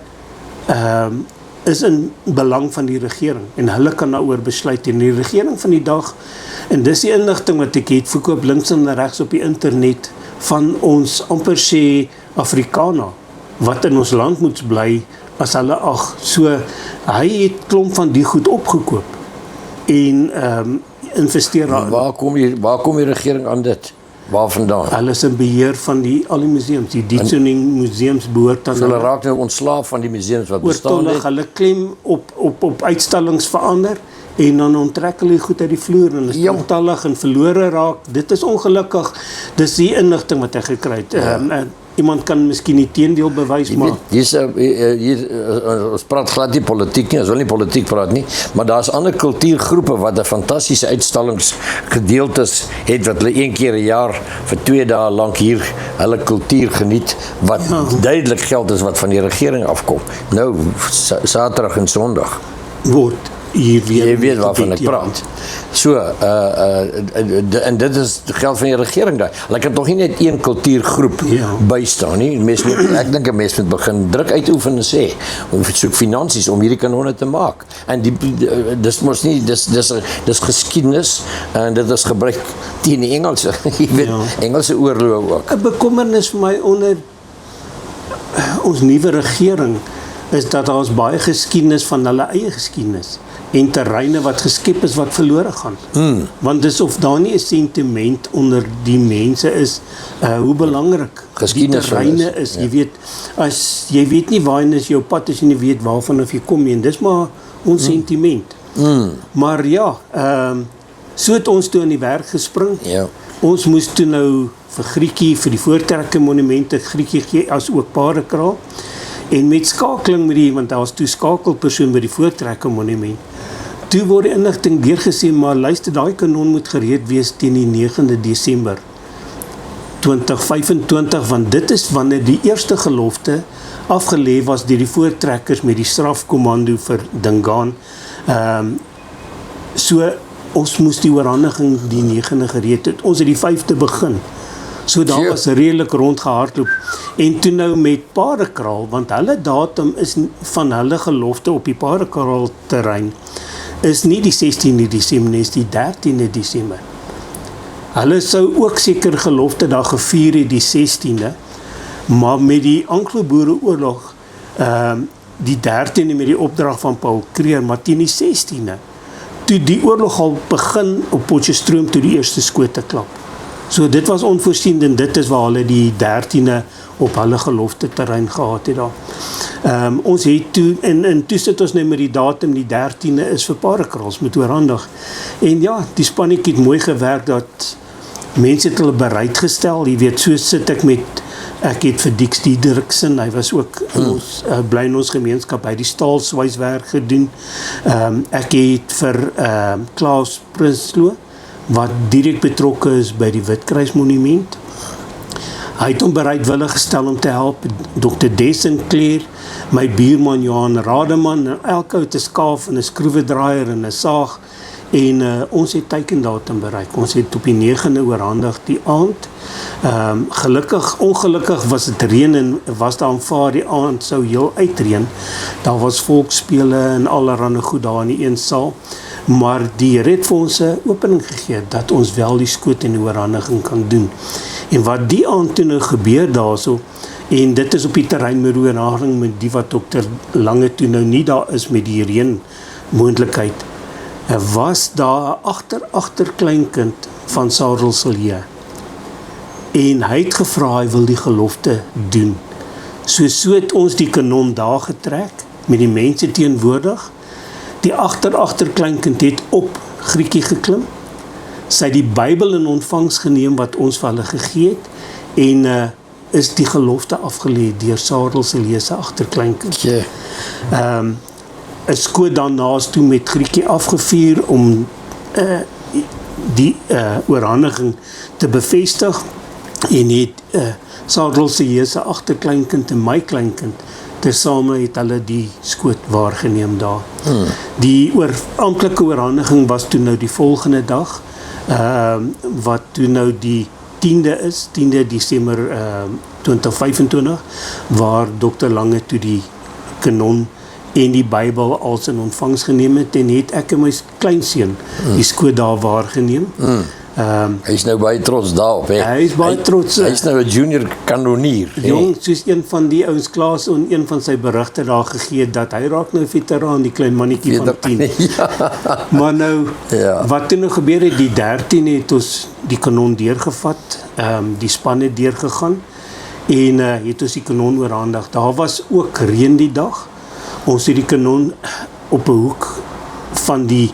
is in belang van die regering, en hulle kan daaroor besluit, en die regering van die dag, en dis die inligting wat ek het, verkoop links en regs op die internet, van ons amper sê Afrikaner, wat in ons land moet bly, as hulle so, hy het klomp van die goed opgekoop, en investeer aan. Waar kom die regering aan dit? Waar vandaan? Hulle is in beheer van al die museums. Die Dietsoning museums behoort aan So hulle raak nou ontslaaf van die museums wat bestaan oortollig. het. Hulle klem op uitstallings verander en dan onttrek hulle die goed uit die vloer en is Ja. oortollig en verlore raak. Dit is ongelukkig. Dis die inligting wat ek gekry het. Iemand kan miskien die teendeel bewys, maar Ons praat glad nie politiek nie, ons wil nie politiek praat nie, maar daar's ander kultuurgroepe wat 'n fantastiese uitstallingsgedeeltes het wat hulle een keer 'n jaar vir 2 dae lank hier hulle kultuur geniet wat duidelik geld is wat van die regering afkom. Nou Saterdag en Sondag. word hier weer Jy weet waarvan ek gebied, ja. praat. So, en dit is geld van die regering daar. Hulle kan tog nie net een kultuurgroep bystaan nie. Ek dink 'n mens moet begin druk uitoefen en sê, of soek finansies om hierdie kanonne te maak. En dis mos nie, dis geskiedenis en dit is gebruik teen die Engelse. Jy weet, Engelse oorloë ook. 'n bekommernis vir my onder ons nuwe regering is dat daar ons baie geskiedenis van hulle eie geskiedenis en terreine wat geskep is wat verlore gaan. Want dis of daar nie 'n sentiment onder die mense is hoe belangrik Geskiedenis die terreine is. Jy weet, as jy weet nie waarheen is jou pad as jy nie weet waarvan of jy kom nie. En dis maar ons sentiment. Maar ja, so het ons toe aan die werk gespring. Ja. Ons moes toe nou vir Grietjie, vir die Voortrekker monumente Grietjie gee as ook Paardekraal. En met skakeling met want daar was toe skakelpersoon by die Voortrekker monument. Toe word die inligting deurgesê, maar luister, daai kanon moet gereed wees teen die 9de Desember 2025, want dit is wanneer die eerste gelofte afgelê was deur die Voortrekkers met die strafkommando vir Dingaan. So ons moes die oorhandiging die 9de gereed het. Ons het die 5de begin. So daar was redelik rondgehardloop. En toe nou met Paardekraal, want hulle datum is van hulle gelofte op die Paardekraal terrein is nie die 16de Desember nie, is die 13de Desember. Hulle sou ook seker gelofte daar gevier het die 16de, maar met die Anglo-Boereoorlog die 13de met die opdrag van Paul Kruger, maar teen die 16de toe die oorlog al begin op Potchefstroom toe die eerste skote klap. So dit was onvoorsien en dit is waar hulle die 13de op hulle gelofte terrein gehad het daar. Ons het toe, en toe sit ons nou met die datum, die 13de is vir Paardekraals met oorhandig. En ja, die spannetjie het mooi gewerk dat mense het hulle bereid gestel. Jy weet, so sit ek het vir Dix Diederiksen, hy was ook ons, bly in ons gemeenskap, hy het die staalswyswerk gedoen. Ek het vir Klaas Prinsloo, wat direk betrokke is by die Witkruismonument. Hy het hom bereidwillig gestel om te help. Dr. Desinclair, my buurman Johan Rademan, en elke ou 'n skaaf en 'n skroewedraaier en 'n saag. En ons het teikendatum bereik. Ons het op die 9de oorhandig die aand. Ongelukkig was dit reën en was daar aanvaar die aand sou heel uitreën. Daar was volksspele en allerlei goed daar in die een saal. Maar die Here het vir ons 'n opening gegee dat ons wel die skoot en die oorhandiging kan doen. En wat die aand toe nou gebeur daarso, en dit is op die terrein met oorhandiging met die wat Dr. Lange toe nou nie daar is met die reën moontlikheid, was daar 'n agterkleinkind van Sarel Silje. En hy het gevra hy wil die gelofte doen. So het ons die kanon daar getrek met die mense teenwoordig. Die agterkleinkind het op Grietjie geklim. Sy het die Bybel in ontvangs geneem wat ons vir hulle gegee het en is die gelofte afgelê deur Sarel Silje se agterkleinkind. 'n skoot daarnaas toe met Grietjie afgevuur om die oorhandiging te bevestig en het Sarel Silje se agterkleinkind en my kleinkind tesame het hulle die skoot waargeneem daar. Die amptelike oorhandiging was toe nou die volgende dag, wat toe nou die 10de is, 10de Desember 2025, waar Dr. Lange toe die kanon en die Bybel als in ontvangs geneem het en het ek en my kleinseun die skoot daar waargeneem. Hy is nou baie trots daarop, hè. Hy is baie trots. Hy is nou 'n junior kanonier. Jong, soos een van die ouens Klaas en een van sy berigte daar gegee dat hy raak nou veteraan, die klein mannetjie van 10. Ja. Maar nou, Ja. wat toe nou gebeur het, die 13 het ons die kanon deurgevat, die span het deurgegaan en het ons die kanon oorhandig. Daar was ook reën die dag. Ons het die kanon op 'n hoek van die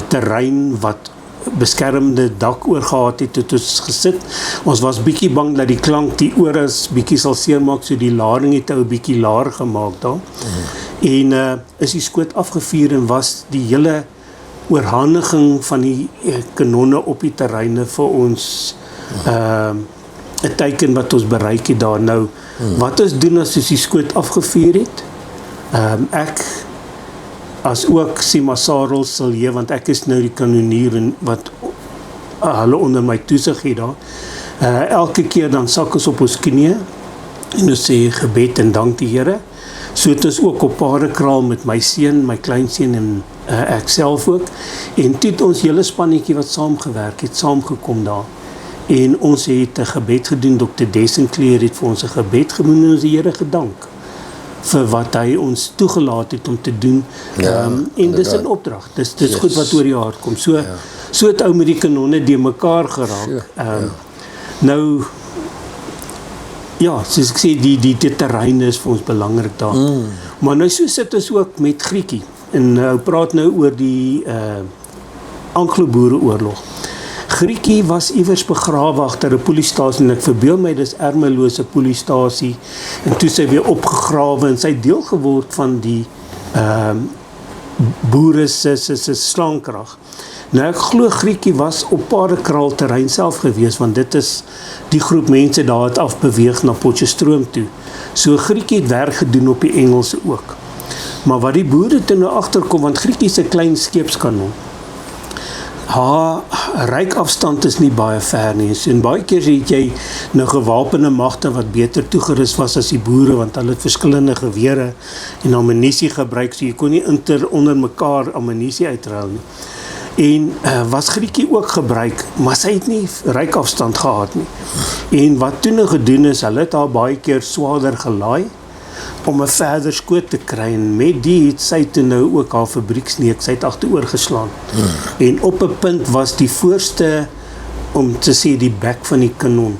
terrein wat beskermde dak oorgehad het ons gesit. Ons was bietjie bang dat die klank die ore bietjie sal seermaak, so die lading het 'n bietjie laer gemaak daar. En is die skoot afgevuur en was die hele oorhandiging van die kanonne op die terreine vir ons 'n teiken wat ons bereik het daar. Nou, wat ons doen as ons die skoot afgevuur het? Ek as ook Sima Sarel Silje, want ek is nou die kanonier en wat hulle onder my toesig het daar. Elke keer dan sak ons op ons knieë en ons sê gebed en dank die Here. So het ons ook op Paardekraal met my seun, my kleinseun en ek self ook. En toe het ons hele spannetjie wat saamgewerk het, saamgekom daar. En ons het 'n gebed gedoen. Dr. Desencleer het vir ons 'n gebed gedoen en ons die Here gedank vir wat hy ons toegelaat het om te doen. En dis 'n opdrag. Dis yes. Goed wat oor die hart kom. So het ou met die kanonne die mekaar geraak. Nou ja, soos ek sê, die terrein is vir ons belangrik daar. Maar nou so sit ons ook met Grietjie. En nou praat nou oor die Anglo-Boereoorlog. Grietjie was iewers begrawe agter 'n poliestasie en ek verbeel my dis Ermelose poliestasie en toe sy weer opgegrawe en sy deel geword van die boere se slaankrag. Nou ek glo Grietjie was op Paardekraal terrein self gewees, want dit is die groep mense daar het afbeweeg na Potchefstroom toe. So Grietjie het werk gedoen op die Engelse ook. Maar wat die boere toe nou agterkom, want Grietjie is 'n klein skeepskanon. Haar reikafstand is nie baie ver nie. En baie keer het jy nou gewapende magte wat beter toegerus was as die boere, want hulle het verskillende gewere en ammunisie gebruik, so jy kon nie onder mekaar ammunisie uitruil nie. En was Grietjie ook gebruik, maar sy het nie reikafstand gehad nie. En wat toe nou gedoen is, hulle het haar baie keer swaarder gelaai om 'n verder skoot te kry, en met die het sy toe nou ook haar fabrieksneek, sy het agteroor geslaan. En op 'n punt was die voorste, om te sê die bek van die kanon,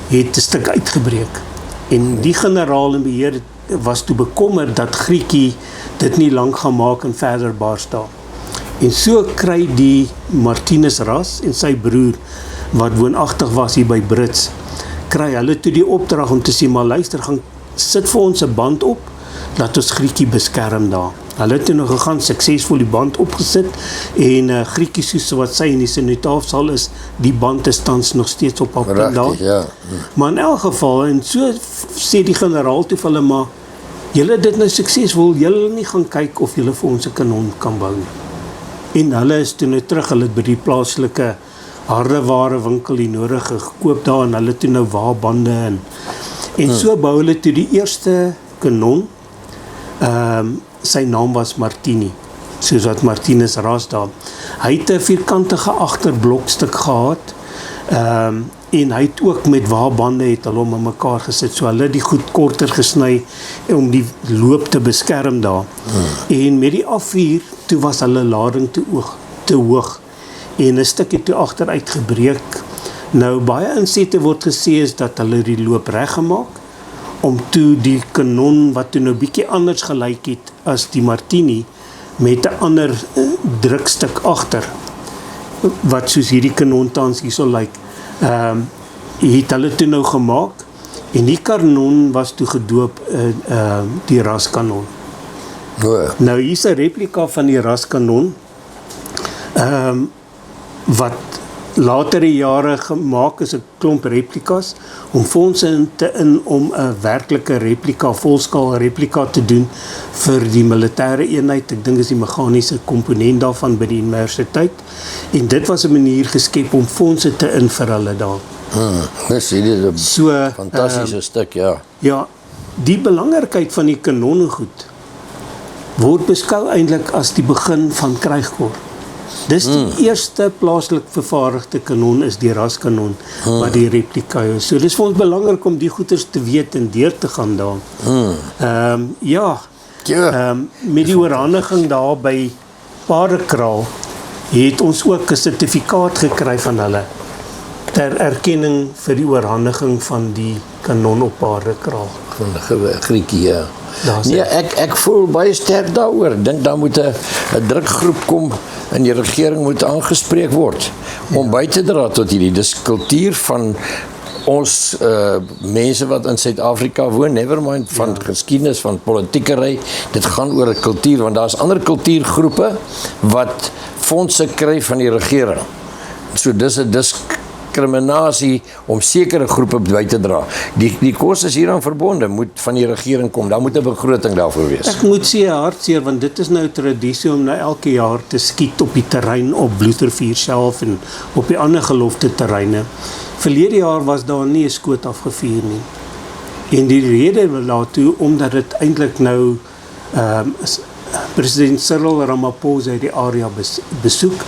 het 'n stuk uitgebreek. En die generaal en beheer was toe bekommer dat Grietjie dit nie lank gaan maak en verder bars daar. En so kry die Martinus ras en sy broer, wat woonagtig was hier by Brits, kry hulle toe die opdrag om te sê, maar luister, gaan sit vir ons 'n band op, laat ons Grietjie beskerm daar. Hulle het toe nog gegaan, suksesvol die band opgesit, en Grietjie soos wat sy in die Sinotaafsaal is, die band is tans nog steeds op haar punt daar. Maar in elk geval, en so sê die generaal toe vir hulle, maar julle het dit nou suksesvol, julle nie gaan kyk of julle vir ons 'n kanon kan bou nie. En hulle is toe nou terug, hulle het by die plaaslike hardeware winkel die nodige gekoop daar, en hulle toe nou waarbande en so bou hulle toe die eerste kanon. Sy naam was Martini, soos wat Martinus ras daar. Hy het 'n vierkantige agterblokstuk gehad, en hy het ook met waarbande het hulle hom aan mekaar gesit, so hulle die goed korter gesny om die loop te beskerm daar. En met die afvuur, toe was hulle lading te hoog, en 'n stuk het toe agteruit gebreek. Nou, baie insette word gesê is dat hulle die loop reggemaak, om toe die kanon, wat toe nou bietjie anders gelyk het as die Martini, met 'n ander drukstuk agter, wat soos hierdie kanon tans hierso lyk, het hulle toe nou gemaak, en die kanon was toe gedoop die raskanon. Nou, hier is 'n replika van die raskanon, wat latere jare gemaak is 'n klomp replikas, om fondse om 'n werklike replika, volskaal replika te doen vir die militêre eenheid. Ek dink is die meganiese komponent daarvan by die universiteit. En dit was 'n manier geskep om fondse te in vir hulle daar. Dis hierdie fantastiese stuk, ja. Ja, die belangrikheid van die kanonnegoed word beskou eintlik as die begin van krygkor. Dis die eerste plaaslik vervaardigde kanon is die raskanon wat die replika is. So dis vir ons belangrik om die goeders te weet en deur te gaan daar. Met die oorhandiging daar by Paardekraal het ons ook 'n sertifikaat gekry van hulle ter erkenning vir die oorhandiging van die kanon op Paardekraal. Griekie, ja. Nee, ek voel baie sterk daaroor. Ek dink daar moet 'n drukgroep kom en die regering moet aangespreek word om by te dra tot hierdie. Dis kultuur van ons mense wat in Suid-Afrika woon, nevermind van geskiedenis, van politiekery, dit gaan oor 'n kultuur, want daar's ander kultuurgroepe wat fondse kry van die regering. So dis 'n diskriminasie om sekere groepe by te dra. Die kos is hieraan verbonde, moet van die regering kom, daar moet 'n begroting daarvoor wees. Ek moet sê hartseer, want dit is nou tradisie om nou elke jaar te skiet op die terrein op Bloedrivier self en op die ander gelofte terreine. Verlede jaar was daar nie 'n skoot afgevuur nie. En die rede daartoe, omdat dit eintlik nou president Cyril Ramaphosa het die area besoek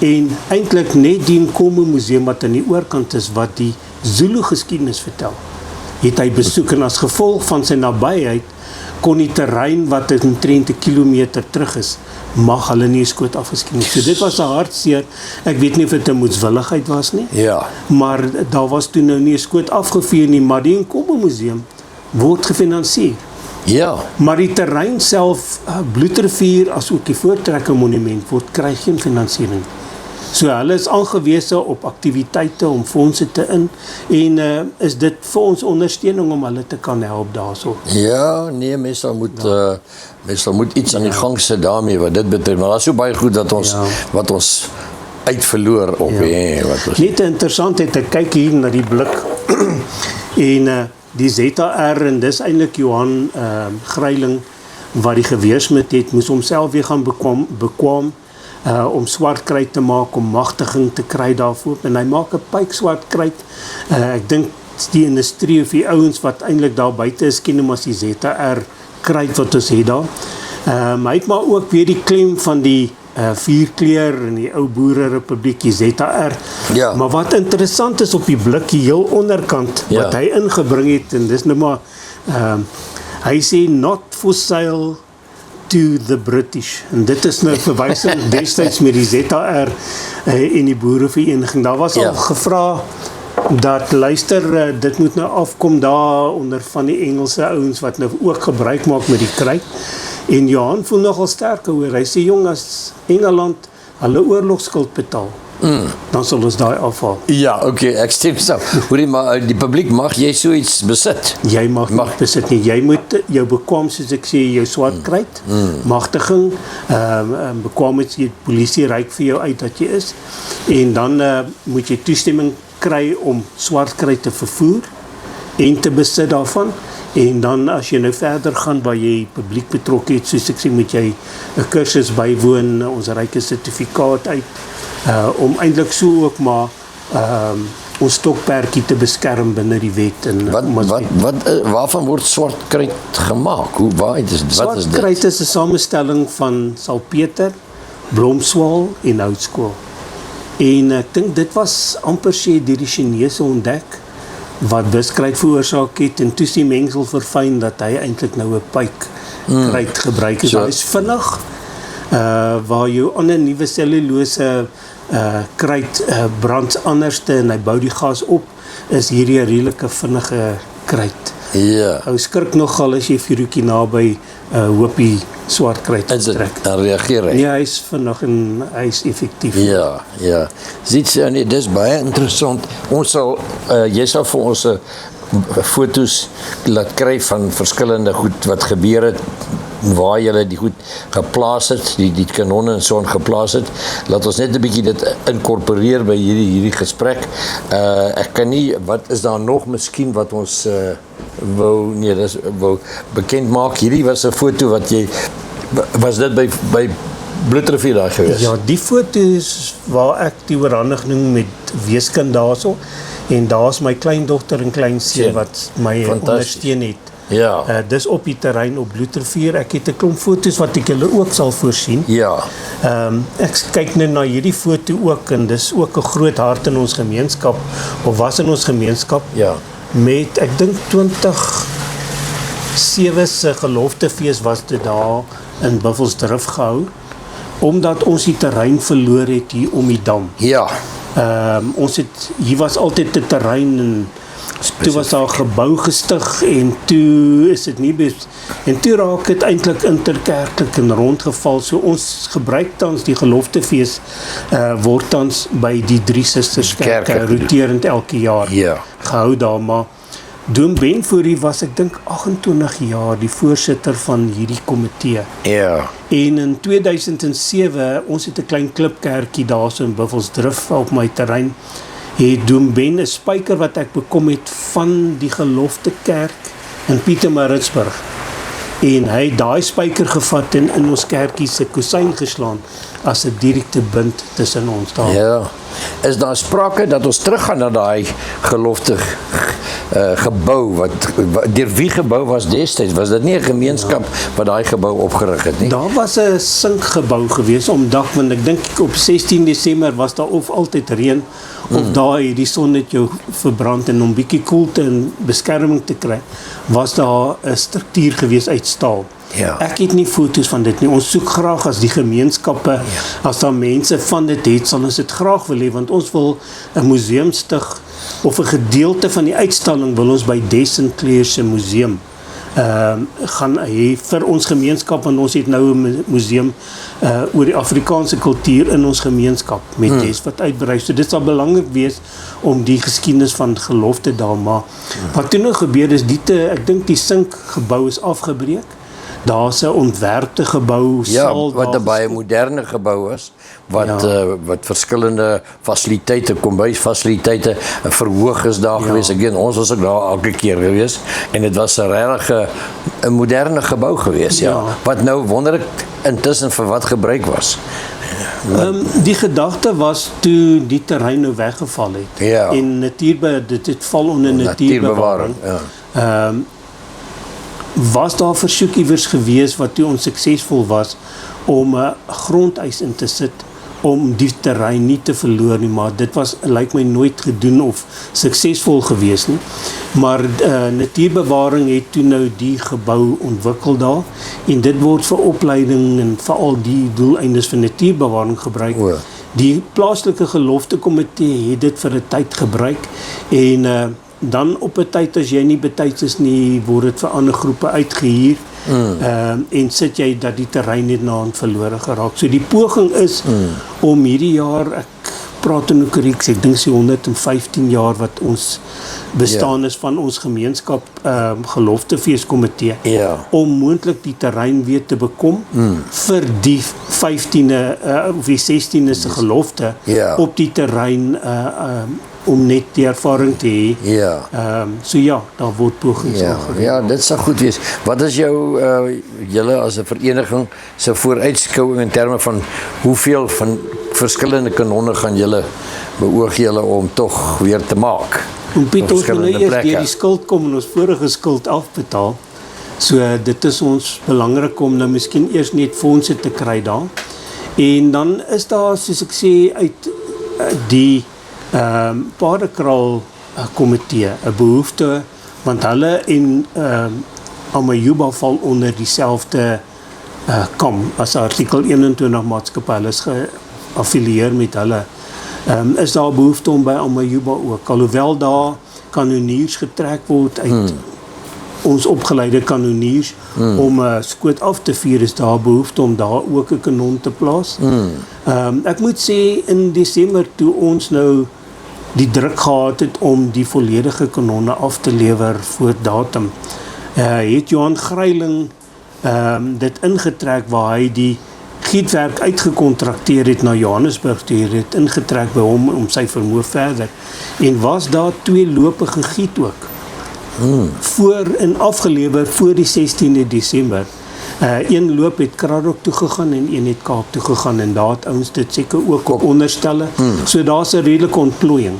en eintlik net die Nkomo museum wat aan die oorkant is wat die Zulu geskiedenis vertel, het hy besoek en as gevolg van sy nabyheid kon die terrein wat omtrent 'n kilometer terug is, mag hulle nie 'n skoot afgeskiet nie. So dit was 'n hartseer. Ek weet nie of dit 'n moedswilligheid was nie. Ja. Maar daar was toe nou nie 'n skoot afgevuur nie, maar die Nkomo museum word gefinansier. Ja. Maar die terrein self, Bloedrivier as ook die Voortrekker monument kry geen finansiering. So hulle is aangewese op aktiwiteite om fondse te in en is dit vir ons ondersteuning om hulle te kan help daarso. Ja, nee, meestal moet iets aan die gang sit daarmee wat dit betref. Maar daar is so baie goed wat ons uitverloor op. Net interessant het ek kyk hier na die blik en die ZR en dis eintlik Johan Greiling wat die geweersmid het, moes homself weer gaan bekwam om swartkruit te maak, om magtiging te kry daarvoor, en hy maak 'n pyk swartkruit. Ek dink die industrie of die ouens wat eintlik daar buite is, ken hom as die ZR kruit wat ons het daar. Hy het maar ook weer die klem van die vierkleur in die ou boererepubliek, die ZR. Ja. Maar wat interessant is op die blikkie heel onderkant, wat hy ingebring het, en dis nou maar, hy sê not for sale to the British, en dit is nou verwysing destyds met die ZR en die boerevereniging. Daar was al gevra dat luister, dit moet nou afkom daar onder van die Engelse ouens wat nou ook gebruik maak met die kruit. En Johan voel nogal sterk oor. Hy sê jong, as Engeland hulle oorlogskuld betaal, dan sal ons daai afhaal. Ja, oké, ek stem saam. Hoorie, maar die publiek mag jy so iets besit? Jy mag nie besit nie. Jy moet jou bekwam, soos ek sê, jou swartkruit, magtiging, bekwaamheid, die polisie reik vir jou uit dat jy is, en dan moet jy toestemming kry om swartkruit te vervoer en te besit daarvan. En dan as jy nou verder gaan waar jy publiek betrokke het, soos ek sê, moet jy 'n kursus bywoon, ons reik 'n sertifikaat uit, om eintlik so ook maar ons stokperdjie te beskerm binne die wet. En waarvan word swartkruit gemaak? Wat is dit? Swartkruit is 'n samestelling van salpeter, blomswaal en houtskool. En ek dink dit was amper sê deur die Chinese ontdek, wat buskruit veroorsaak het, en toe die mengsel verfyn dat hy eintlik nou 'n pykkruit gebruik is. Hy is vinnig, waar jou ander nuwe cellulose kruit brand anderste en hy bou die gas op, is hierdie 'n redelike vinnige kruit. Ja. Ou skrik nogal as jy vir 'n rukkie naby hoopie swartkruit trek. Dan reageer hy. Ja, hy is vinnig en hy is effektief. Ja, ja. Ziet jy, nee, dis baie interessant. Ons sal, jy sal vir ons foto's laat kry van verskillende goed wat gebeur het, waar julle die goed geplaas het, die kanonne en so geplaas het. Laat ons net 'n bietjie dit inkorporeer by hierdie gesprek. Ek kan nie, wat is daar nog miskien wat ons wou bekend maak? Hierdie was 'n foto wat jy, was dit by Bloedrivier daar gewees? Ja, die foto is waar ek die oorhandiging met weeskind daarso, en daar's my kleindogter en kleinseun wat my ondersteun het Ja. Dis op die terrein op Bloedrivier. Ek het 'n klomp foto's wat ek julle ook sal voorsien. Ja. Ek kyk net na hierdie foto ook en dis ook 'n groot hart in ons gemeenskap of was in ons gemeenskap. Ja. Met ek dink 2007 se geloftefees was dit daar in Buffelsdrift gehou omdat ons die terrein verloor het hier om die dam. Ja. Hier was altyd 'n terrein en toe was daar 'n gebou gestig en toe is dit nie en toe raak dit eintlik interkerklik en rondgeval. So ons gebruik tans die geloftefees word tans by die Drie Susters Kerk roterend elke jaar gehou daar, maar Doom Ben Fourie was ek dink 28 jaar die voorsitter van hierdie komitee. Ja. En in 2007, ons het 'n klein klipkerkie daar so in Buffelsdrift op my terrein, het Doom Ben 'n spyker wat ek bekom het van die gelofte kerk in Pietermaritzburg. En hy het daai spyker gevat en in ons kerkie se kusyn geslaan as 'n direkte bind tussen ons daar. Ja. Is daar sprake dat ons teruggaan na daai gelofte gebou deur wie gebou was destyds? Was dit nie 'n gemeenskap wat daai gebou opgerig het nie? Daar was 'n sinkgebou gewees omdat want ek dink op 16 Desember was daar of altyd reën of daar het die son net jou verbrand en om bietjie koelte en beskerming te kry, was daar 'n struktuur gewees uit staal. Ja. Ek het nie foto's van dit nie. Ons soek graag as die gemeenskappe, as daar mense van dit het, sal ons dit graag wil hê want ons wil 'n museum stig of 'n gedeelte van die uitstalling wil ons by Des & Clear se museum gaan hê vir ons gemeenskap, want ons het nou 'n museum oor die Afrikaanse kultuur in ons gemeenskap met Des wat uitbrei. So dit sal belangrik wees om die geskiedenis van gelofte daar, maar wat toe nou gebeur is, ek dink die sinkgebou is afgebreek. Daar's 'n ontwerpte gebou, wat 'n baie moderne gebou is, wat verskillende fasiliteite, kombuisfasiliteite, 'n verhoog is daar gewees. Ons was ook daar elke keer gewees en dit was 'n regtig 'n moderne gebou gewees, wat nou wonderlik intussen vir wat gebruik was. Die gedagte was toe die terrein nou weggeval het. En dit het val onder natuurbewaring. Was daar versoek iewers gewees wat toe onsuksesvol was om 'n grondeis in te sit om die terrein nie te verloor nie, maar dit was lyk my nooit gedoen of suksesvol gewees nie. Maar natuurbewaring het toe nou die gebou ontwikkel daar en dit word vir opleiding en veral die doeleindes vir natuurbewaring gebruik. Die plaaslike geloftekomitee het dit vir 'n tyd gebruik en dan op 'n tyd as jy nie betyds is nie, word dit vir ander groepe uitgehuur en sit jy dat die terrein net na verlore geraak. So die poging is om hierdie jaar, ek praat in Oekerieks, ek dink 115 jaar wat ons bestaan is van ons gemeenskap geloftefeeskomitee, om moontlik die terrein weer te bekom vir die 15de of die 16de se gelofte op die terrein om net die ervaring te hê. So daar word pogings aangegaan. Ja, dit sal goed wees. Wat is julle as 'n vereniging se vooruitskouing in terme van hoeveel van verskillende kanonne gaan julle beoog julle om tog weer te maak? Piet, ons moet nou eers deur die skuld kom en ons vorige skuld afbetaal. So dit is ons belangrik om nou miskien eers net fondse te kry daar. En dan is daar, soos ek sê, uit die Paardekraal komitee 'n behoefte, want hulle en Amajuba val onder dieselfde kam as artikel 21 maatskappy. Hulle is geaffilieer met hulle. Is daar behoefte om by Amajuba ook, alhoewel daar kanoniers getrek word uit ons opgeleide kanoniers om 'n skoot af te vuur, is daar behoefte om daar ook 'n kanon te plaas. Ek moet sê in Desember toe ons nou die druk gehad het om die volledige kanonne af te lewer voor datum, het Johan Greiling dit ingetrek waar hy die gietwerk uitgekontrakteer het na Johannesburg toe, het ingetrek by hom om sy vermoë verder, en was daar 2 lopige giet ook voor en afgelewer voor die 16de Desember. Een loop het Kraddock toe gegaan en een het Kaap toe gegaan, en daar het ouens dit seker ook op onderstelle, so daar's 'n redelike ontplooiing.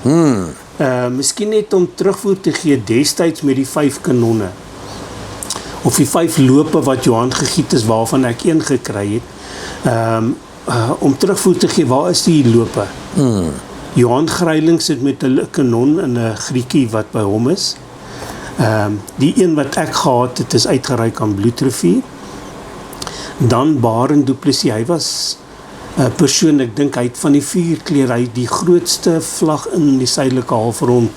Miskien net om terugvoer te gee, destyds met die 5 kanonne of die 5 lope wat Johan gegiet is, waarvan ek 1 gekry het, om terugvoer te gee, waar is die lope? Johan Greiling sit met 'n kanon in 'n griekie wat by hom is. Die een wat ek gehad het, is uitgereik aan Bloedrivier. Dan Barend Du Plessis, hy was 'n persoon, ek dink hy het van die 4 kleur, hy het die grootste vlag in die suidelike halfrond,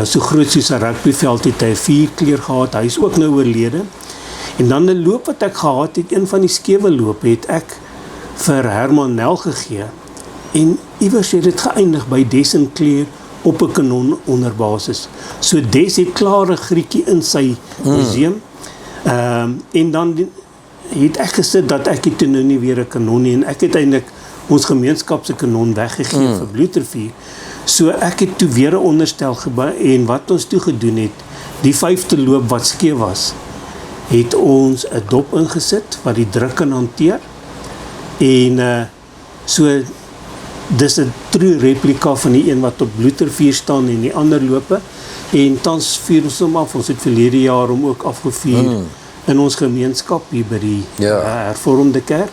so groot soos 'n rugbyveld het hy 4 kleur gehad, hy is ook nou oorlede. En dan 'n loop wat ek gehad het, een van die skewe lope het ek vir Herman Nel gegee, en iewers het dit geëindig by Des en Kleur op 'n kanon onderbasis. So Des het klare griekie in sy museum, en dan het ek gesit dat ek het nou nie weer 'n kanon nie, en ek het eintlik ons gemeenskap se kanon weggegee vir Bloedrivier. So ek het toe weer 'n onderstel gebou, en wat ons toe gedoen het, die 5de loop wat skeef was, het ons 'n dop ingesit wat die druk kan hanteer, en so dis 'n true replika van die een wat op Bloedrivier staan en die ander lope, en tans vier ons hom af. Ons het verlede jaar hom ook afgevier in ons gemeenskap hier by die hervormde kerk.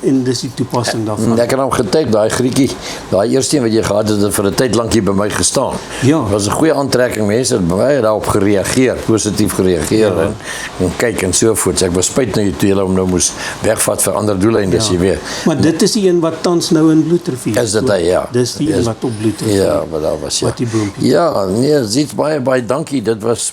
En dis die toepassing daarvan. Ek het hom getyp, daai griekie, daai eerste een wat jy gehad het vir 'n tyd lank hier by my gestaan. Dit was 'n goeie aantrekking, mense het baie daarop gereageer, positief gereageer, en kyk en so voort. Ek was spyt nou toe hulle hom nou moes wegvat vir ander doeleindes, jy weet. Maar dit is die een wat tans nou in Bloedrivier is. Dit hy, Dis die een wat op Bloedrivier. Wat daar was, Wat die boompie. Nee, Ziet, baie dankie. Dit was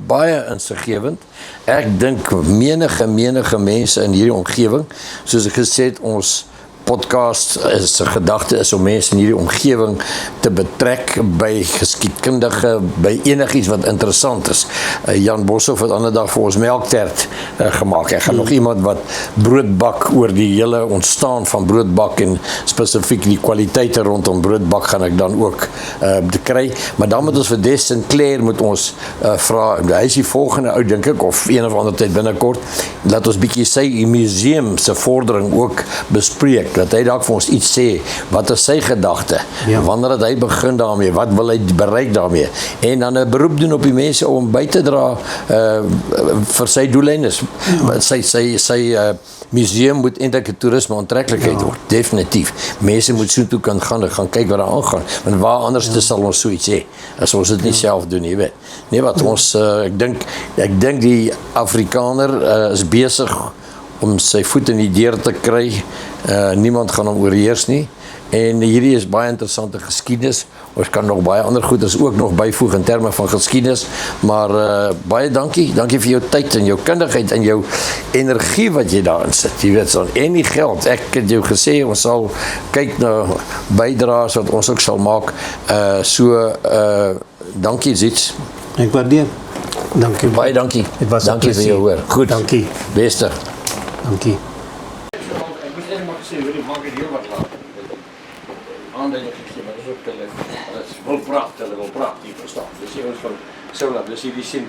baie insiggewend. Ek dink menige mense in hierdie omgewing, soos ek gesê het, ons podcast is 'n gedagte is om mense in hierdie omgewing te betrek by geskiedkundige, by enigiets wat interessant is. Jan Boshoff het ander dag vir ons melktert gemaak. Ek gaan nog iemand wat broodbak oor die hele ontstaan van broodbak en spesifiek die kwaliteite rondom broodbak gaan ek dan ook te kry. Maar dan moet ons vir Des en Claire moet ons vra, hy is die volgende ou dink ek, of een of ander tyd binnekort, laat ons bietjie sy museum se vordering ook bespreek, dat hy dalk vir ons iets sê, wat is sy gedagte, wanneer het hy begin daarmee, wat wil hy bereik daarmee, en dan 'n beroep doen op die mense om by te dra vir sy doeleindes. Sy museum moet eintlik 'n toerisme aantreklikheid word, definitief. Mense moet so toe kan gaan kyk wat daar aangaan, want waar anders sal ons so iets hê, as ons dit nie self doen, jy weet. Nee, wat ons, ek dink die Afrikaner is besig om sy voet in die deur te kry. Niemand gaan hom oorheers nie, en hierdie is baie interessante geskiedenis. Ons kan nog baie ander goeders ook nog byvoeg in terme van geskiedenis, maar baie dankie vir jou tyd en jou kundigheid en jou energie wat jy daarin sit, jy weet, en die geld. Ek het jou gesê, ons sal kyk na bydraes wat ons ook sal maak, dankie Ziets. Ek waardeer. Dankie. Baie dankie. Dankie vir jou hoor. Goed. Dankie. Beste. Dankie. Ek moes net maar gesê, hoor, die maak het heel wat laat. Aanduiding gegee, maar dat is ook hulle wil praat, jy verstaan. Dis ons van Soula, dis hierdie sin